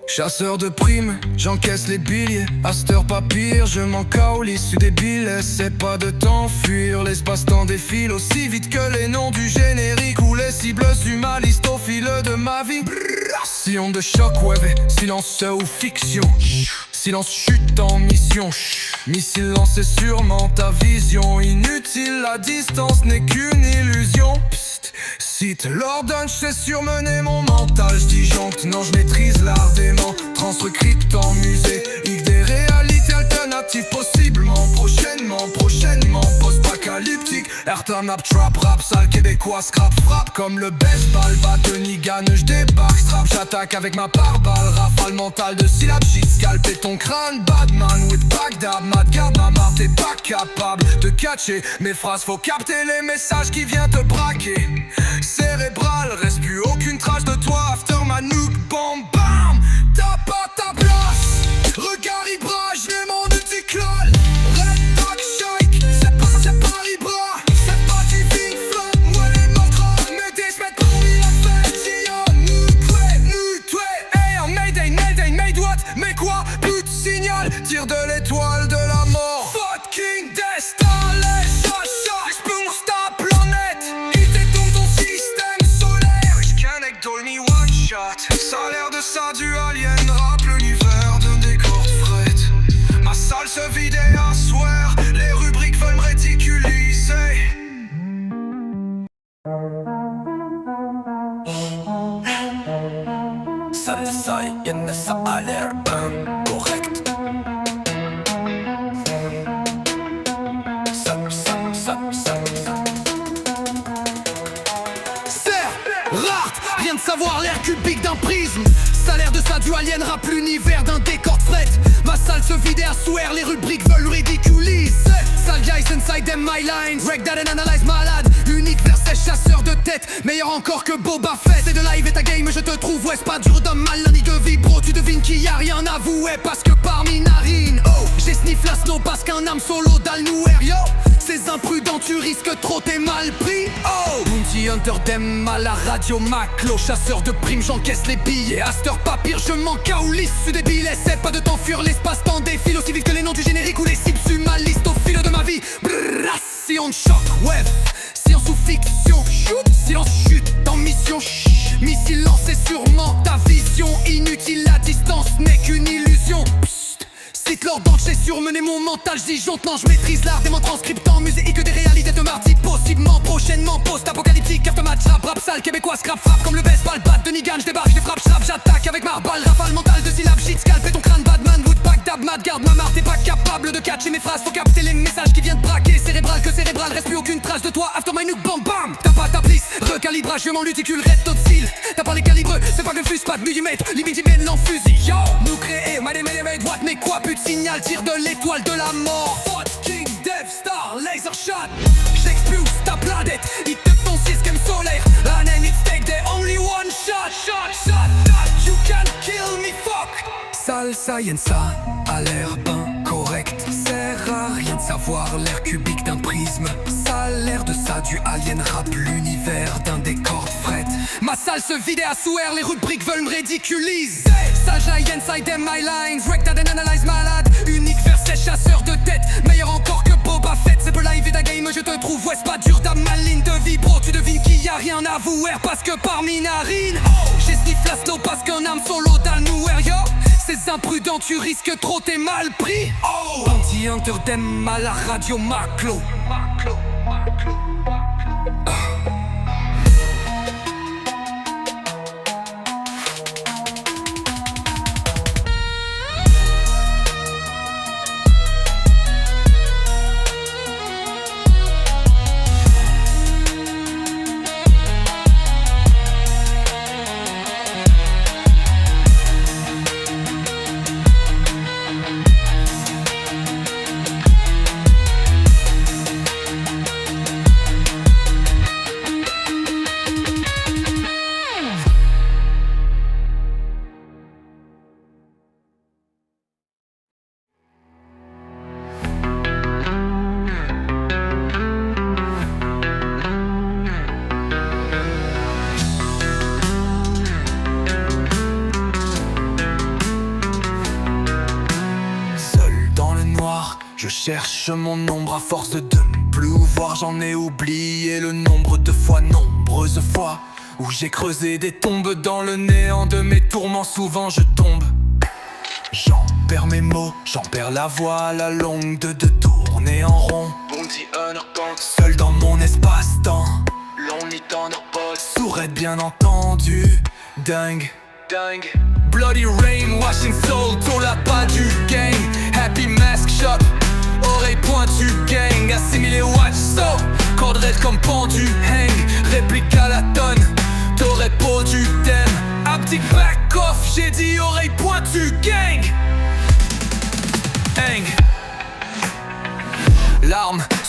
C: Chasseur de primes, j'encaisse les billets. À cette heure pas pire, je m'en caule issu des billets. C'est pas de t'enfuir, l'espace-temps défile aussi vite que les noms du générique ou les cibles sur ma liste au fil de ma vie. Sillon de shockwave, silence ou fiction. Silence chute en mission. Missile lancé sûrement ta vision. Inutile, la distance n'est qu'une illusion. Psst, si te l'ordonne, j'sais surmener mon mental. J'disjoncte, non j'maîtrise l'art dément. Transcript en musée. Yves des réalités alternatives possiblement. Prochainement, post-apocalyptique. Ayrton up, trap, rap, sale québécois, scrap, frappe. Comme le baseball, bat de Nigan, j'débarque, strap. J'attaque avec ma pare-balle, rafale mentale de syllabes, shit, scalpé.
E: ton crâne. Badman with Bagdad, Mad garde ma marre, t'es pas capable de catcher mes phrases, faut capter les messages qui viennent te braquer. Cérébral, reste plus aucune trace de toi. After ma nuque, bam bam, t'as pas ta place. Regard Ibrage, j'ai mon uticlol. Red Dog Shake, c'est pas Ibra. C'est pas du Big Flop, moi les mantras. Mais des semaines parmi la fête. Si on nous tué, hey on Mayday, made what? Mais quoi? Plus de signal, tire de l'étoile de la mort. Fucking destin, les chachas, explose ta planète. Il détourne ton système solaire. J'connecte all me one shot. Ça a l'air de ça du alien rap, l'univers d'un décor de fret. Ma salle se vide et à soir, les rubriques veulent me ridiculiser.
C: Ça a l'air correct.
E: Rart, rien de savoir l'air cubique d'un prisme. Ça a l'air de ça du alien rap, l'univers d'un décor de fret. Ma salle se vide et à swear, les rubriques veulent ridiculiser. Sale guys inside them my lines, break that and analyse malade. Unique verset chasseur de tête, meilleur encore que Boba Fett. C'est de live et ta game, je te trouve, ouais c'est pas dur d'homme mal lundi de vie bro. Tu devines qu'il y a rien à avouer parce que parmi narines, oh, j'ai sniff la snow parce qu'un âme solo dalle nowhere, yo. Ces imprudents tu risques trop, t'es mal pris. Oh, Bounty Hunter d'aime à la radio Maclo. Chasseur de primes, j'encaisse les billets. Aster pas pire, je manque à ou lisse. Su débile, essaie pas de t'enfuir. L'espace-temps défile aussi vite que les noms du générique ou les cibles sur ma liste au fil de ma vie. Brrr, si on choc, web, science ou fiction, shoot, silence chute en mission, chut. Missile lancé sûrement ta vision. Inutile, la distance n'est qu'une illusion. Cite leur banque, j'ai surmené mon mental, j'disjoncte, non, je maîtrise l'art des mots transcriptants, musique que des réalités de mardi, possiblement, prochainement, post-apocalyptique, after match, rap sale, québécois, scrap, frappe, comme le baseball, bat de Nigan, j'débarque, j'dé frappe, j'rappe, j'attaque avec ma balle, rafale mentale de syllabes, shit, scalper ton crâne, Badman, wood, Bagdad, mad, garde ma marre, t'es pas capable de catcher mes phrases, faut capter les messages qui viennent braquer, cérébral que cérébral, reste plus aucune trace de toi, after my nuke, bam bam, t'as pas ta plisse, recalibrage, je m'en luticule, red tot style, t'as pas les calibreux, c'est pas que fuse, pas de millimètre, limite, j'y mène l'enfusil, yo, nous créer, made, what, mais quoi, plus de signal, tire de l'étoile de la mort. Fucking Death Star, laser shot. J'explose ta planète, il te ton système solaire. An enemy take the only one shot. You can kill me, fuck. Sale science, ça a l'air ben correct. Sert à rien de savoir l'air cubique d'un prisme. Ça a l'air de ça du alien rap, l'univers d'un décor de fret. Ma salle se vide et à swear, les rubriques veulent me ridiculiser. Sage inside them my lines, wreck that and analyse malade. Unique verset chasseur de tête, meilleur encore que Boba Fett. C'est peu live et ta game, je te trouve, ouais c'est pas dur ta maline de vie bro. Tu devines qu'il y a rien à avouer parce que parmi narines, oh, j'ai sniff la slow parce qu'un âme solo dalle nowhere, yo. Ces imprudents tu risques trop, t'es mal pris. Oh, Bounty Hunter d'aime à la radio Maclo.
C: Je cherche mon ombre à force de ne plus voir. J'en ai oublié le nombre de fois, nombreuses fois où j'ai creusé des tombes dans le néant de mes tourments. Souvent je tombe, j'en perds mes mots, j'en perds la voix à la longue de tourner en rond. Seul dans mon espace-temps, sourd bien entendu, dingue. Bloody rain, washing soul, tour la pas du gang. Happy mask shop, oreille pointue gang. Assimilé watch so, corde raide comme pendu hang. Réplique à la tonne, t'aurais peau du thème. Haptic back off, j'ai dit oreille pointue gang.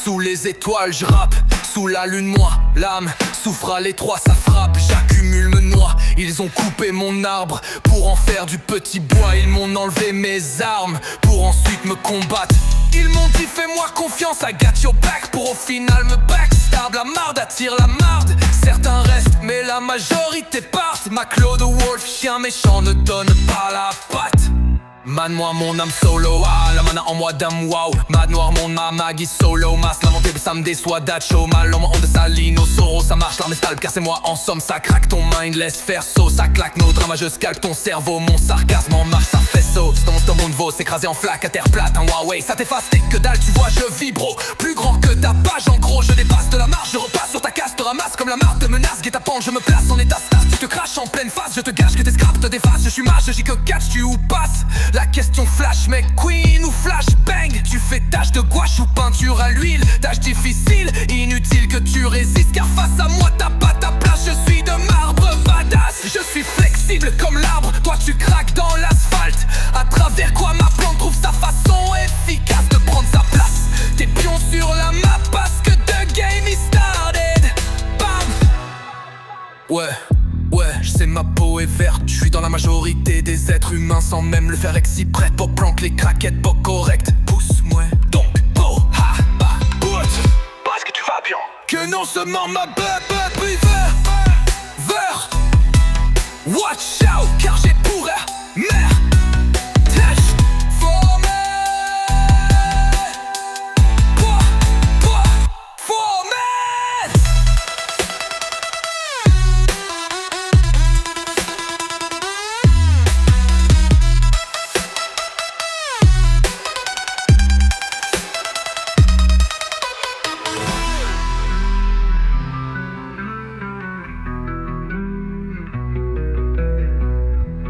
E: Sous les étoiles je rappe, sous la lune moi l'âme souffre à l'étroit, ça frappe. J'accumule me noie, ils ont coupé mon arbre pour en faire du petit bois. Ils m'ont enlevé mes armes pour ensuite me combattre. Ils m'ont dit fais-moi confiance, I got your back, pour au final me backstab. La marde attire la marde, certains restent mais la majorité partent. Ma Claude Wolf, chien méchant ne donne pas la patte. Man moi mon âme solo, ah la mana en moi dame wow. Mad noir mon âme Maggie solo. Masse lamenté ça me déçoit d'acho. Mal en de Salino Soro. Ça marche l'arme stalp car c'est moi en somme. Ça craque ton mind, laisse faire saut. Ça claque nos dramas, je scalpe ton cerveau. Mon sarcasme en marche, ça fait saut. Ton monde vaut s'écraser en flaque à terre plate. Un Huawei, ça t'efface, t'es que dalle, tu vois je vibro. Plus grand que ta page, en gros je dépasse de la marche. Je repasse sur ta casse, te ramasse comme la marque te menace. Guet-apens, je me place en état start. Tu te craches en pleine face, je te gâche que tes scraps te défassent. Je suis mage, je dis que catch, tu ou passe. La question flash, mec, queen ou flash bang. Tu fais tache de gouache ou peinture à l'huile. Tâche difficile, inutile que tu résistes. Car face à moi t'as pas ta place. Je suis de marbre badass. Je suis flexible comme l'arbre. Toi tu craques dans l'asphalte. À travers quoi ma plante trouve sa façon efficace de prendre sa place. T'es pion sur la map parce que the game is started. Bam. Ouais, je sais ma peau est verte, je suis dans la majorité des êtres humains sans même le faire exprès. Pop planque les craquettes, pas correct. Pousse-moi donc, oh, ha, bah, bout.
F: Parce que tu vas bien.
E: Que non seulement ma veut. Watch out, car j'ai pour merde.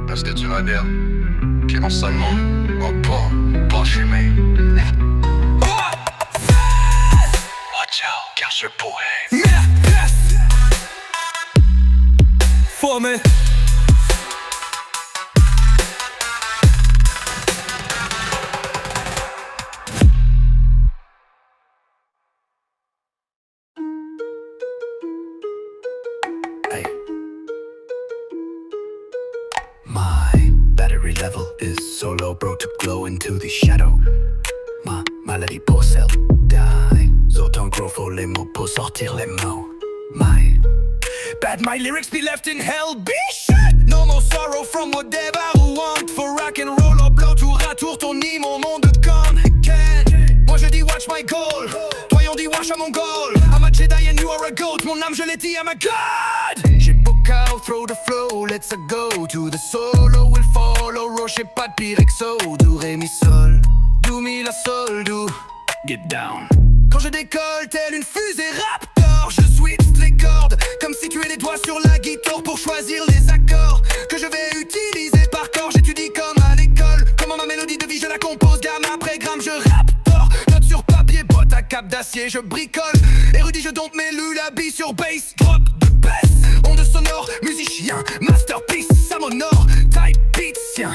F: Parce que tu vas bien. Puis non seulement, pas fumé. Watch out, car je pourrais.
E: Formé.
C: Hey. My battery level is so low, bro, to glow into the shadow. Ma maladie pour celle die. Autant gros faut les mots pour sortir les mots.
E: My lyrics be left in hell, be shit. No more sorrow from whatever I want. For rock and roll or blow tour à tour, ton nid, mon nom de con. Moi je dis watch my goal. Toi on dit watch à mon goal. I'm a Jedi and you are a goat. Mon âme je l'ai dit, I'm a god. J'ai book out, throw the flow, let's go. To the solo will follow. Rocher pas de pire exo. Do ré mi sol. Do mi la sol, do. Get down. Quand je décolle tel une fusée Raptor, je switch les cordes comme si tu es les doigts sur la guitare pour choisir les accords que je vais utiliser par corps. J'étudie comme à l'école, comment ma mélodie de vie je la compose gamme après gramme. Je raptor, note sur papier, botte à cap d'acier, je bricole. Érudit, je dompte mes lullabies sur bass, drop de bass. Onde sonore, musicien, masterpiece, ça m'honore. Type beatien,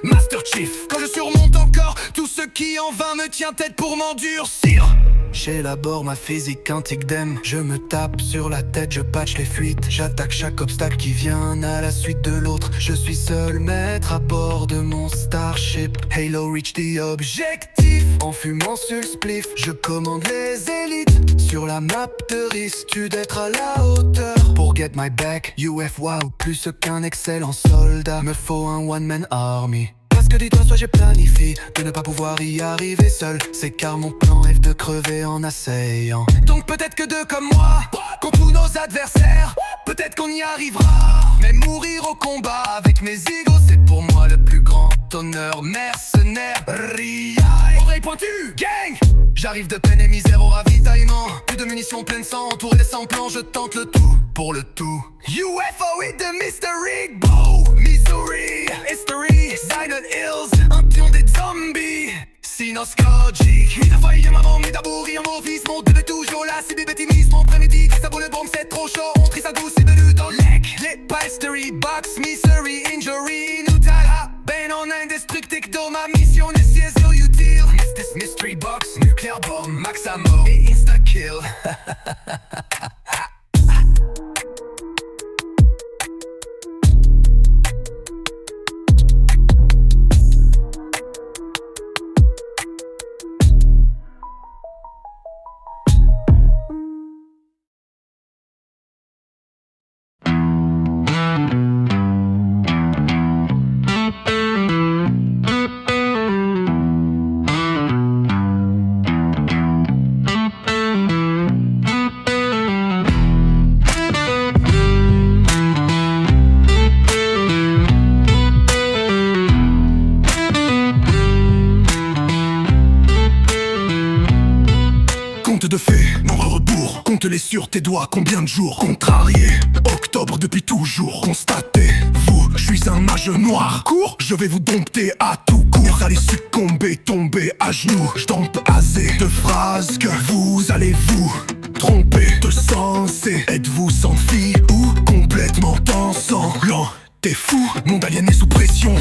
E: Master Chief. Quand je surmonte encore tout ce qui en vain me tient tête pour m'endurcir. J'élabore ma physique antique d'em. Je me tape sur la tête, je patch les fuites. J'attaque chaque obstacle qui vient à la suite de l'autre. Je suis seul maître à bord de mon starship. Halo reach the objectif. En fumant sur le spliff, je commande les élites. Sur la map de risque, tu d'être à la hauteur. Pour get my back, UF wow, plus qu'un excellent soldat. Me faut un one-man army. Parce que dis-toi, soit j'ai planifié de ne pas pouvoir y arriver seul. C'est car mon plan est de crever en assayant. Donc peut-être que deux comme moi, contre tous nos adversaires, peut-être qu'on y arrivera. Mais mourir au combat avec mes égos, c'est pour moi le plus grand honneur. Mercenaire, riaille, oreille pointue, gang. J'arrive de peine et misère au ravitaillement. Plus de munitions plein sang, entouré des 100 plans. Je tente le tout pour le tout. UFO with the mystery, bow, Missouri, history, Silent Hills, un pion des zombies. Sinoscogique, mi maman, mi tabouri, en office, mon de toujours là, c'est bébé timis, mon prémédit, ça vaut le bombe, c'est trop chaud, on trie sa douce, c'est de dans lec. Les pastry, box, misery, injury, Nutella, ben en indestructible, ma mission est si utile.
A: Mystery Box, Nuclear Bomb, Max Ammo et Insta-Kill.
C: Conte de fées, nombre rebours, compte-les sur tes doigts, combien de jours contrarié, octobre depuis toujours, constatez, vous, je suis un mage noir, cours, je vais vous dompter à tout court, allez succomber, tomber à genoux, je dompe azé de phrases que vous allez vous tromper de sens et êtes-vous sans fille ou complètement ensanglant? T'es fou, monde aliéné sous pression,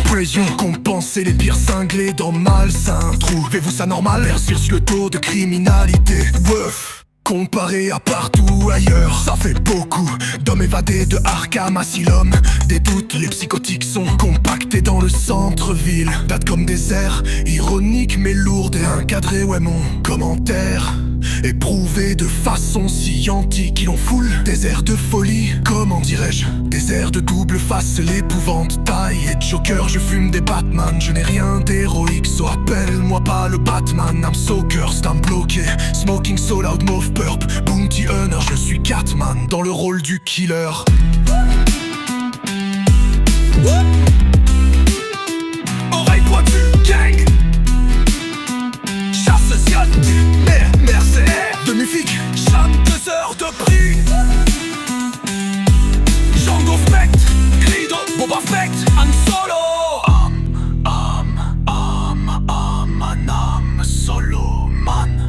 C: compenser les pires cinglés dans malsain. Trouvez-vous ça normal? Versus le taux de criminalité. Weuf, comparé à partout ailleurs, ça fait beaucoup d'hommes évadés de Arkham Asylum. Des doutes, les psychotiques sont compactés dans le centre-ville. Date comme des airs, ironiques mais lourdes et encadrées. Ouais, mon commentaire éprouvé de façon si antique, ils en foule des airs de folie, comment dirais-je, des airs de double face, l'épouvantail et Joker, je fume des Batman, je n'ai rien d'héroïque, so appelle-moi pas le Batman, I'm so cursed, I'm bloqué, smoking so loud, mauve purp, bounty hunter, je suis Catman, dans le rôle du killer. Oreille pointue, gang, chasse sion, mercenaire, demi-figue, chanteuseur de prix, Django Fett, Grido, Boba Fett, Han Solo. Man, solo man.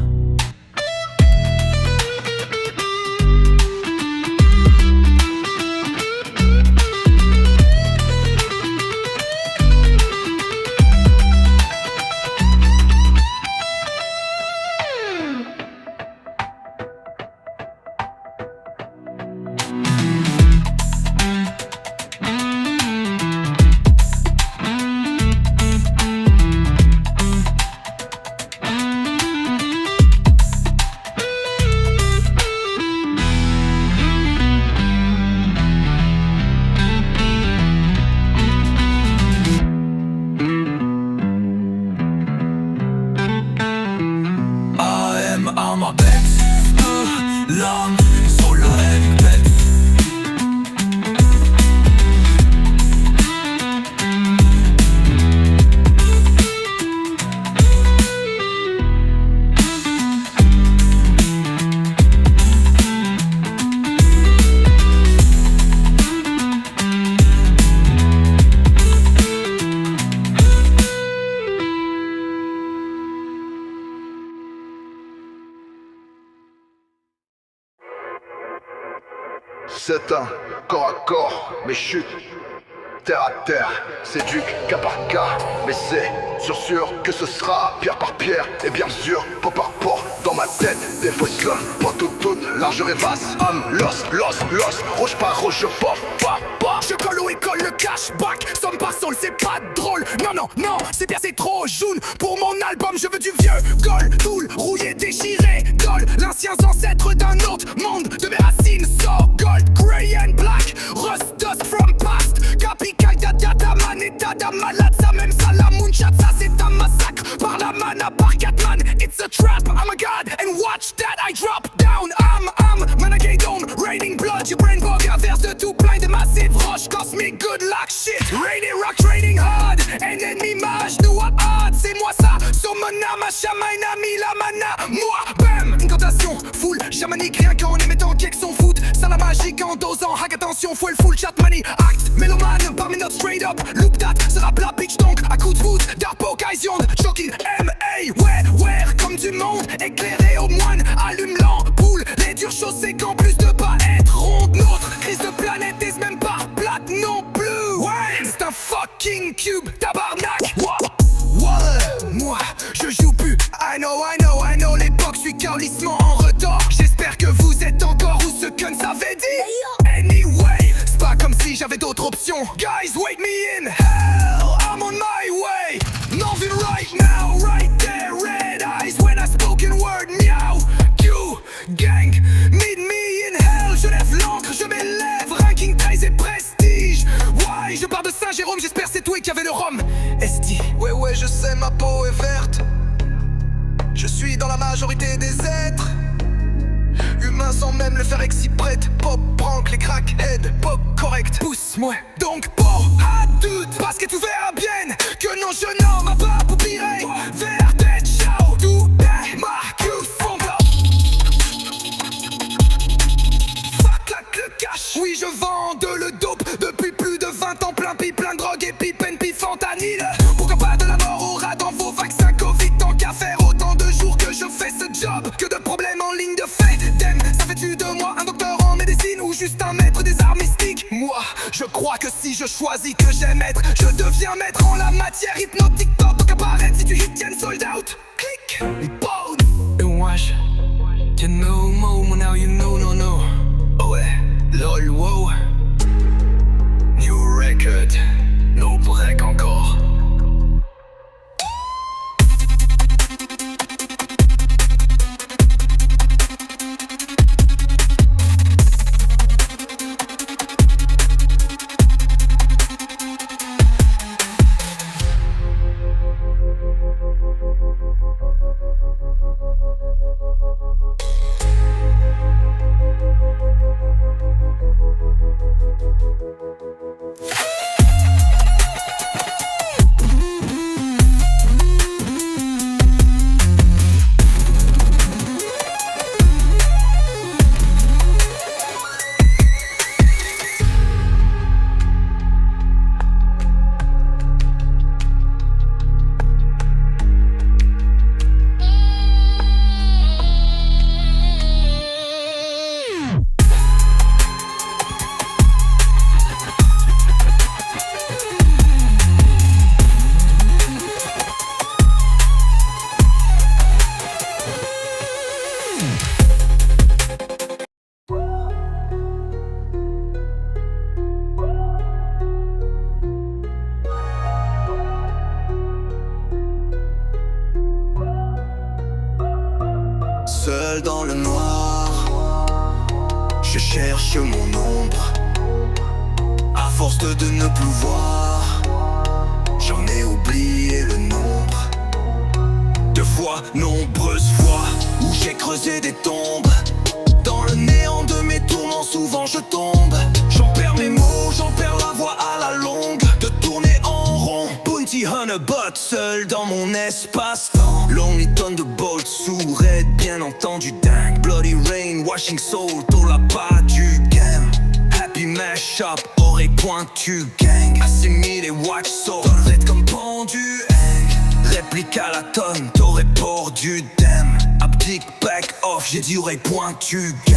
C: L'homme solo and bête.
F: C'est un corps à corps, mais chute terre à terre, c'est du cas par cas, mais c'est sûr que ce sera pierre par pierre, et bien sûr, pot par pot, dans ma tête, des fausses là, pas toutes, largeur et vaste, homme, los, rouge par rouge, je pop,
C: Je colle ou école le cashback, somme par sol, c'est pas drôle. Non, c'est bien, c'est trop jaune. Pour mon album, je veux du vieux gold, tool, rouillé, déchiré, gold. L'ancien ancêtre d'un autre monde, de mes racines, so gold, grey and black, rust dust from past. Capicaille, dada, man et dada, malade, ça même ça, la moonshot, ça c'est un massacre. Par la mana, par Catman, it's a trap, I'm a god, and watch that I drop down. I'm Managedon, raining blood, your brain bug, inverse de tout plein de massive roche, cosmic good luck shit, rainy rock, training hard, un ennemi mage, nous à hâte, c'est moi ça, Somona, ma chamaina, la mana, moi, bam, incantation, full, chamanique, rien qu'en émettant quelques son foot, ça la magique en dosant, hack attention, full chat money, act, mélomane, par mes notes straight up, loop that, sera plat bitch donc, à coup de foot, darp occasion, shocking, M.A., ouais, comme du monde, éclairé au moine, allume l'ampoule, les dures choses c'est qu'en plus de pas être ronde, notre crise de planète est même pas plate non plus, ouais, c'est un fucking cube, tabarnak, ouais, moi, je joue plus à un
A: Applaudissements en retard. J'espère que vous êtes encore où ce que ça avait dit. Anyway, c'est pas comme si j'avais d'autres options. Guys, wait me in hell, I'm on my way. Nothing right now, right there, red eyes when I spoken word, meow. Q, gang, meet me in hell. Je lève l'encre, je m'élève, ranking 13 et prestige. Why, je pars de Saint-Jérôme, j'espère c'est toi qui avait le rhum. SD, ouais, je sais, ma peau est verte. Je suis dans la majorité des êtres humains sans même le faire exprès. Pop, prank, les crackheads, pop, correct. Pousse-moi donc pas à doute, parce que tout verra bien que non, je n'en m'a pas pour tirer vers des ciao. Tout est Marcus Fonda. Fuck le cash. Oui, je vends le dope depuis plus de 20 ans. Plein de drogue et pipen, fentanyl. Pourquoi pas de la mort au rat dans vos vaccins Covid? Tant qu'à faire autant de jours que je fais ce job, que de problèmes en ligne de fait. Damn, ça fait-tu de moi un docteur en médecine ou juste un maître des arts mystiques? Moi, je crois que si je choisis que j'aime être, je deviens maître en la matière hypnotique. Top, donc apparaître si tu hit, tiens sold out. Click, boom. Et wesh, you know more, now you know, no. Oh ouais, lol, wow. New record, no break encore.
C: Seul dans le noir, je cherche mon ombre. À force de ne plus voir, j'en ai oublié le nombre. De fois, nombreuses fois, où j'ai creusé des tombes. Dans le néant de mes tourments, souvent je tombe. J'en perds mes mots, j'en perds la voix à la longue. De tourner en rond, Bounty Hunter bot, seul dans mon espace-temps. Lonely Thunderbolt, sourd, bien entendu dingue. Bloody Rain, Washing Soul, t'as la pas du game. Happy Mashup, oreille pointue gang. Assimilé, watch so, red comme pendu hang. Réplique à la tonne, t'aurais port du dème. Haptic back off, j'ai dit oreille pointue gang.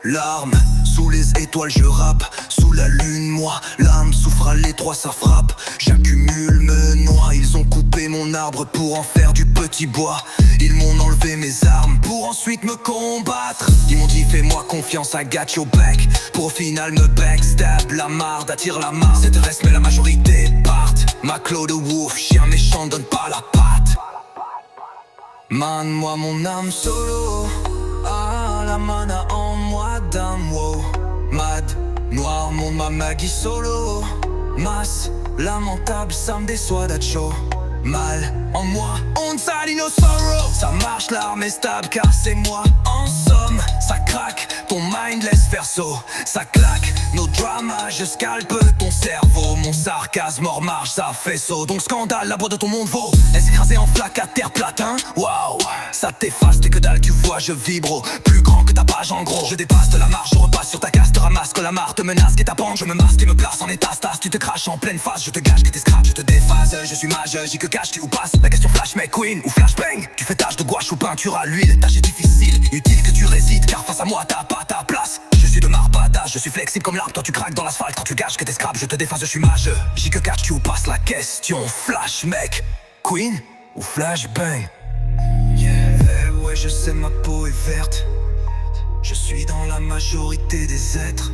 C: Larmes, sous les étoiles je rappe. Sous la lune moi, l'âme souffre à l'étroit ça frappe. J'accumule, me noie, ils ont coupé mon arbre pour en faire du petit bois. Ils m'ont enlevé mes armes pour ensuite me combattre. Ils m'ont dit fais-moi confiance, I got your back. Pour au final me backstab, la marde attire la marde. C'est reste mais la majorité partent. Ma Claude Wolf, chien méchant donne pas la patte. Man, moi mon âme solo. Ah, la mana en moi d'âme, wow. Mad, noir, monde ma Maggie solo. Masse, lamentable, ça me déçoit d'être chaud. Mal, en moi, on salit nos sorrows. Ça marche, l'arme est stable car c'est moi. En somme, ça craque, ton mind laisse faire saut. Ça claque, nos dramas, je scalpe ton cerveau. Mon sarcasme hors marche, ça fait saut. Donc scandale, la boîte de ton monde vaut. Laisse écraser en flaque à terre platin. Waouh, ça t'efface, t'es que dalle, tu vois, je vibre. Plus grand que ta page en gros. Je dépasse de la marche, je repasse sur ta casse, te ramasse que la marre te menace, et ta bande, je me masque et me place en état-stas. Tu te craches en pleine face, je te gâche que t'es scratch, je te déphase. Je suis mage, j'ai que cache, tu ou passe. La question flash McQueen ou flashbang. Tu fais tâche de gouache ou peinture à l'huile. Tâche est difficile, utile que tu résides. Car face à à moi, t'as pas ta place. Je suis de marbattage, je suis flexible comme l'arbre. Toi tu craques dans l'asphalte, quand tu gâches que t'es scrap. Je te déface, je suis mage. J'ai que catch, tu passes la question. Flash mec, Queen ou flashbang?
B: Yeah, ouais, je sais, ma peau est verte. Je suis dans la majorité des êtres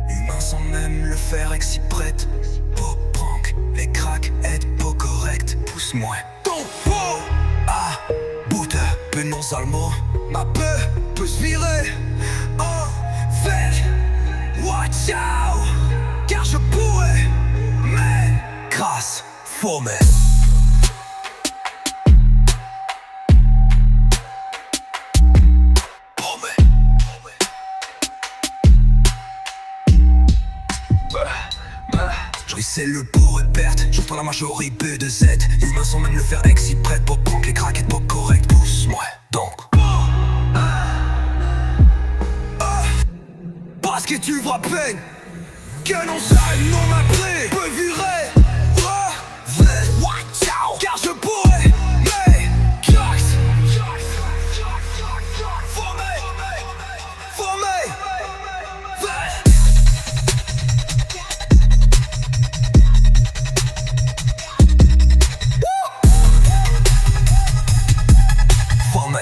B: humains sans même le faire exprès. Pop prank, les cracks aident pas correct. Pousse-moi ton pot.
C: Ah, bout penons almo.
B: Ma peur peut se virer en fait. Watch out, car je pourrais, mais
C: Crasse, faume.
B: c'est le pour et perte. J'entends la majorité de Z. Humains sans même le faire exprès. Pour que les craquettes pas correct. Pousse-moi donc. Parce que tu vois peine que non ça non m'appeler peut virer. Watch out, car je pourrais, mais Jax formé.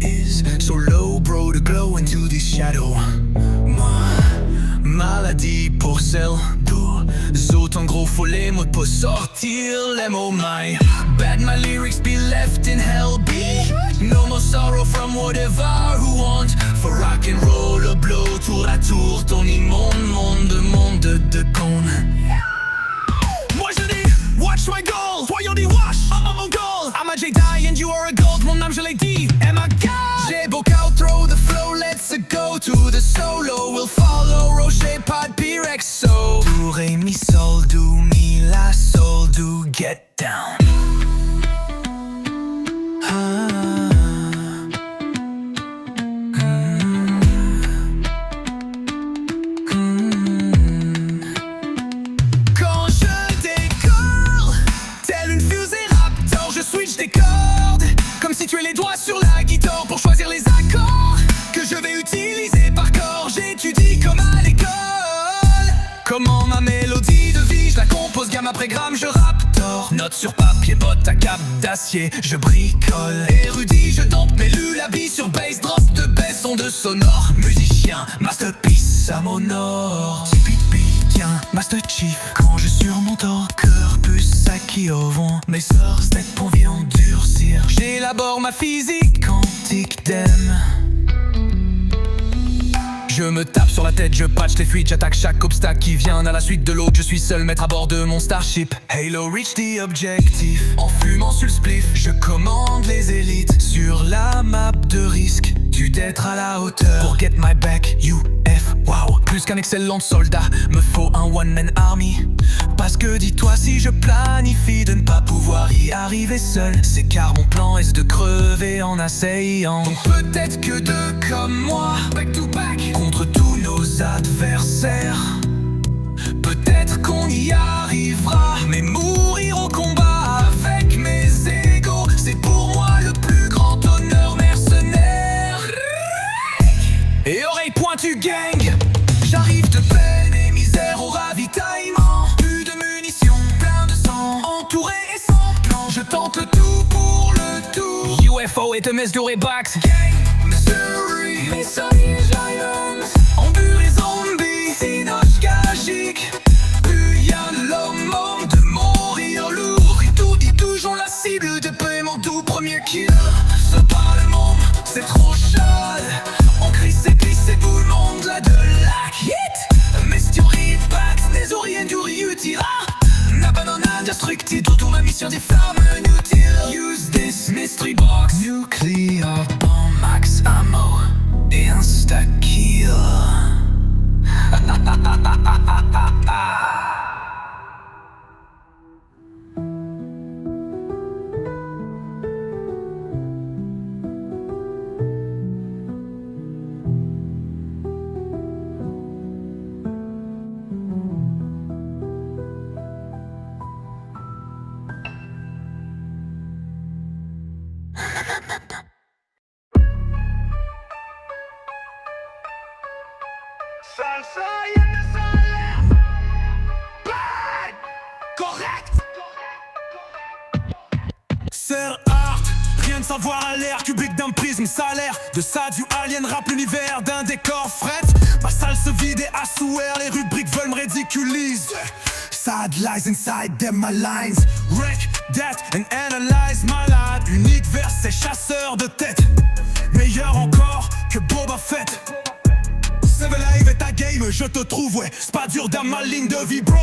B: Is so low, bro, to glow into this shadow. Ma maladie pour celle deux autres, en gros, faut les mots pour sortir les mots. My bad, my lyrics be left in hell. Be no more sorrow from whatever who want. For rock and roll, le blow, tour à tour, ton immonde monde de con. Moi je dis, watch my goal. Toi y'en dis, wash, I'm mon goal. I'm a Jedi and you are a gold. Mon âme je l'ai dit, and my God. J'ai beau outro the flow, let's go to the solo. We'll follow Rocher, Pod, P-Rex, so do, ré, mi, sol, do, mi, la, sol, do, get down. Quand je décolle, tel une fusée Raptor, je switch des cordes, comme si tu es les doigts sur la guitare pour choisir les accords que je vais utiliser par corps. J'étudie comme à l'école comment ma mélodie de vie, je la compose gamme après gramme, je raptor. Note sur papier, botte à cap d'acier, je bricole. Érudit, je dompe mes lullabies sur bass, drop de bass, son de sonore. Musicien, masterpiece à mon or. Bien, Master Chief, quand je surmonte au cœur, plus à qui au vent. Mes sorts, step pour bien endurcir. J'élabore ma physique quantique d'M. Je me tape sur la tête, je patch les fuites, j'attaque chaque obstacle qui vient à la suite de l'autre. Je suis seul maître à bord de mon starship. Halo reach the objectif. En fumant sur le spliff, je commande les élites sur la map de risque. Tu d'être à la hauteur pour get my back, UF, wow. Plus qu'un excellent soldat, me faut un one-man army. Parce que dis-toi si je planifie de ne pas pouvoir y arriver seul, c'est car mon plan est de crever en essayant. Donc peut-être que deux comme moi, back to back, contre tous nos adversaires. Peut-être qu'on y arrivera, mais mourir au combat avec mes égos, c'est pour moi le plus grand honneur mercenaire. Et oreille pointue gang, j'arrive de peine et misère au ravitaillement. Plus de munitions, plein de sang, entouré et sans plan. Je tente le tout pour le tour. UFO et te messe d'oreille backs. Gang, Missouri, Missouri Giants. Embure et zombies, Sinoche gagique. Plus y'a de l'homme de mourir lourd. Et tout dit toujours la cible de paiement tout premier killer. Ce parlement, c'est trop chale. On crie, c'est glissé tout le monde là de la hit. Mesture back, Nesori enduri utira. Na banana destructi, tout ma mission des flammes inutiles. Use this mystery box. Nuclear bomb, max ammo.
C: insta-kill.
B: Salsa yenne salaire. Bad. Correct.
E: Serre art, rien de savoir à l'air, cubique d'un prisme salaire. De ça du alien rap l'univers d'un décor fret. Ma salle se vide et à souhait, les rubriques veulent me ridiculiser. Sad lies inside them my lines. Wreck that and analyze malade. Unique vers ces chasseurs de tête. Meilleur encore que Boba Fett. Save live est ta game, je te trouve, ouais. C'est pas dur dans ma ligne de vie, bro.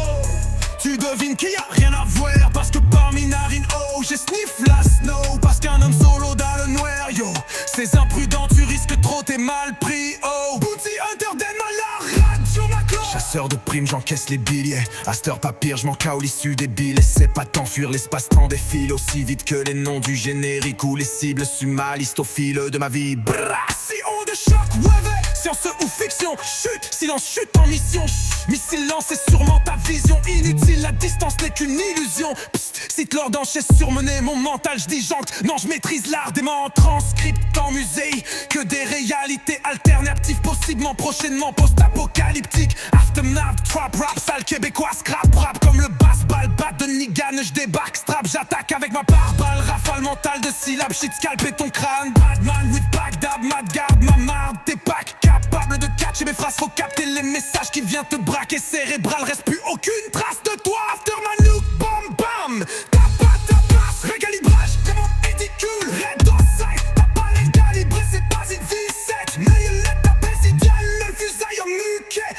E: Tu devines qu'il y a rien à voir. Parce que parmi narines, oh, j'ai sniff la snow. Parce qu'un homme solo dans le noir, yo. C'est imprudent, tu risques trop, t'es mal pris, oh. Booty Hunter, den la radio, ma cloche. Chasseur de primes, j'encaisse les billets. À cette heure pas pire, je m'en cao l'issue des billets. C'est pas t'enfuir, l'espace-temps défile aussi vite que les noms du générique. Ou les cibles sumalistes au fil de ma vie. Brrr. Si on de choc, ouais. Science ou fiction, chute, silence, chute en mission. Missile lancé sûrement ta vision. Inutile, la distance n'est qu'une illusion. Psst, cite l'ordre d'enchère surmené, mon mental j'disjoncte. Non, je maîtrise l'art des mots en transcript en musée. Que des réalités alternatives, possiblement prochainement post-apocalyptique. Aftermath, trap rap, sale québécois, scrap rap. Comme le basse-balle, bat de Nigan, j'débarque, strap, j'attaque avec ma pare-balle. Rafale mentale de syllabes, shit scalper ton crâne. Batman with Bagdad, mad garde, ma marde, t'es pack. Capable de catcher mes phrases, faut capter les messages qui viennent te braquer cérébral. Reste plus aucune trace de toi. After my look, bam bam. T'as pas ta place, recalibrage, vraiment ridicule. Red dot side, t'as pas les calibrés, c'est pas une V7. Mais il est ta bestiale, le fusaille en muquet.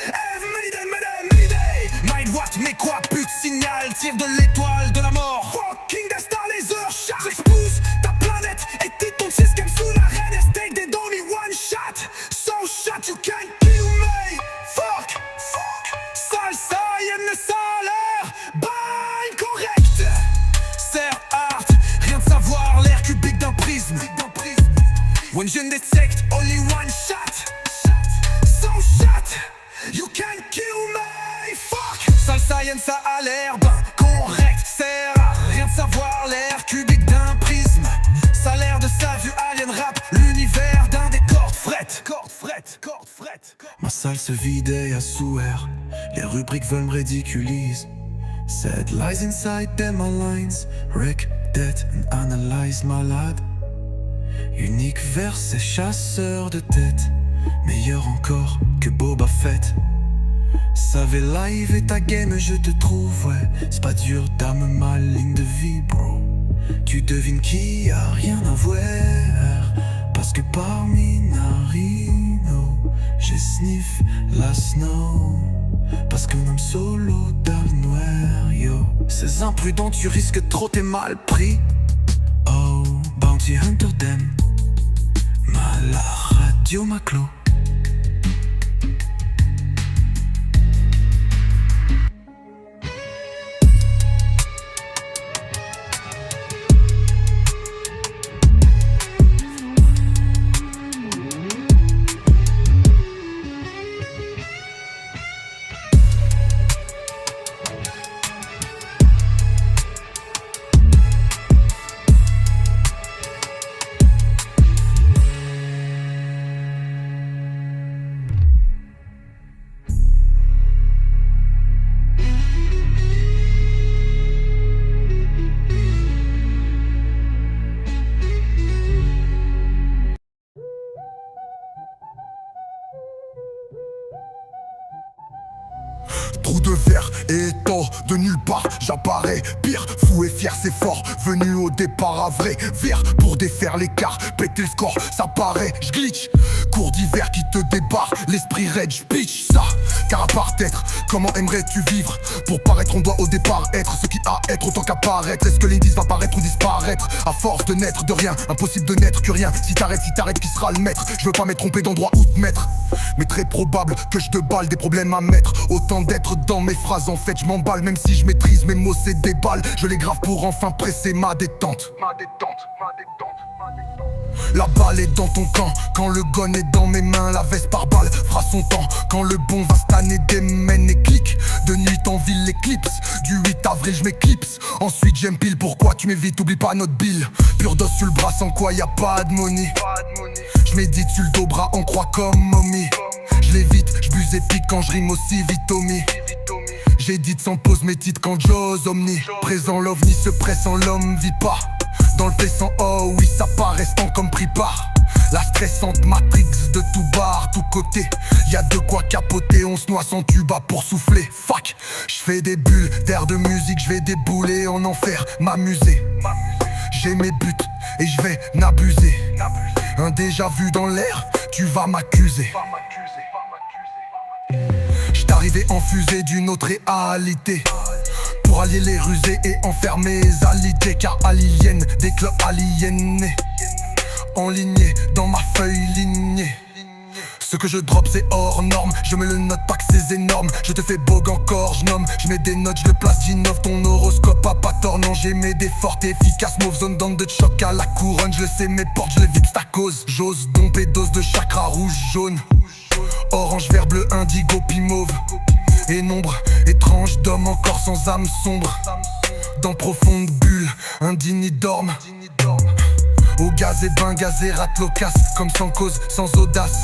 E: Mind what, mais quoi, but signal. Tire de l'étoile de la mort. Fucking Death Star laser shot. J'expose ta planète et t'es ton système sous la reine estate. They don't need one shot. So shot, you can't kill me. Fuck, fuck. Salsa, y'aime le salaire. Bind correct. Serre art, rien de savoir, l'air cubique d'un prisme. When je detect only one shot. So shot, you can't kill me. Fuck. Salsa, y'aime ça a l'air ben correct. Serre art, rien de savoir, l'air cubique d'un prisme. Salaire de ça du alien rap, l'univers d'un décor fret. Corde fret. Ma salle se vidait à souhait. Les rubriques veulent me ridiculiser. Sad lies inside them my lines. Wreck that and analyze malade. Unique vers ces chasseurs de tête. Meilleur encore que Boba Fett. Savez live et ta game, je te trouve, ouais. C'est pas dur d'âme ma ligne de vie, bro. Tu devines qu'il y a rien à voir. Parce que parmi narino, j'ai sniff la snow. Parce qu'un homme solo dans le noir, yo. Ces imprudents, tu risques trop, t'es mal pris. Oh, Bounty Hunter dem. La radio m'a clos.
F: Trou de verre et étant de nulle part, j'apparais pire, fou et fier c'est fort, venu au départ à vrai, vert pour défaire l'écart, péter le score, ça paraît, j'glitch, cours d'hiver qui te débarque. L'esprit raide, j'pitch ça. Car à part d'être, comment aimerais-tu vivre? Pour paraître, on doit au départ être ce qui a à être autant qu'apparaître. Est-ce que l'indice va paraître ou disparaître? À force de naître de rien, impossible de naître que rien. Si t'arrêtes, qui sera le maître? Je veux pas m'être trompé d'endroit où te mettre, mais très probable que je te balle des problèmes à mettre. Autant d'être dans mes phrases, en fait je m'emballe. Même si je maîtrise mes mots, c'est des balles. Je les grave pour enfin presser ma détente. La balle est dans ton camp, quand le gun est dans mes mains, la veste par balle fera son temps. Quand le bon va stanner des mènes et clique, de nuit en ville l'éclipse. Du 8 avril je m'éclipse, ensuite j'aime pile. Pourquoi tu m'évites, oublie pas notre bille. Pure dose sur le bras sans quoi y a pas de money. Je médite sur le dos bras, on croit comme mommy. Je l'évite, je buse épique quand je rime aussi vite Tommy. J'édite sans pause mes titres quand j'ose omni. Présent l'ovni se presse en l'homme vit pas. Dans le descend, oh oui ça part restant comme pris part. La stressante matrix de tout bar, tout côté. Y'a de quoi capoter, on se noie sans tuba pour souffler. Fuck, j'fais des bulles d'air de musique, j'vais débouler en enfer, m'amuser. J'ai mes buts et j'vais n'abuser. Un déjà vu dans l'air, tu vas m'accuser. J't'arrivais en fusée d'une autre réalité. Pour allier les rusés et enfermer les alliés. Car aliène, des clubs aliénés. Enligné dans ma feuille lignée. Ce que je drop c'est hors norme. Je me le note pas que c'est énorme. Je te fais bogue encore, je nomme. Je mets des notes, je le place, j'innove. Ton horoscope a pas tort, non j'aimais des fortes et efficaces. Mauve zone d'onde de choc à la couronne. Je le sais mes portes, je les vide ta cause. J'ose domper dose de chakra rouge, jaune. Orange, vert, bleu, indigo, puis mauve. Et nombre étrange d'hommes encore sans âme sombre. Dans profonde bulle, indigne dorme. Au gaz et ben gazé, rate loquace. Comme sans cause, sans audace.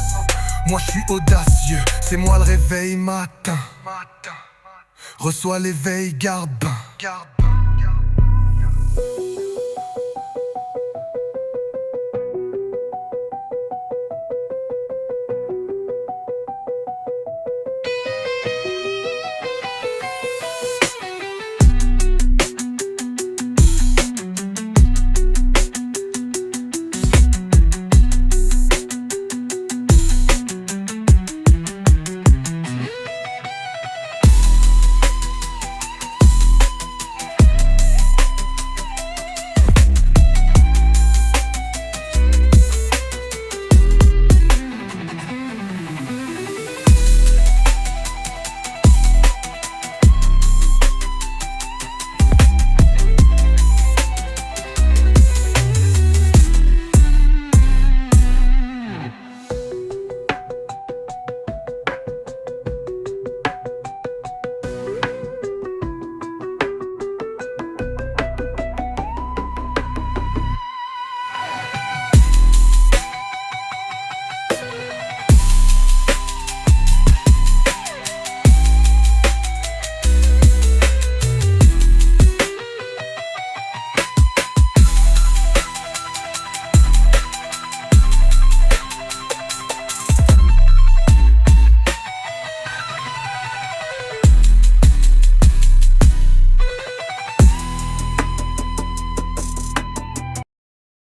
F: Moi je suis audacieux, c'est moi le réveil matin. Reçois l'éveil, garde bain.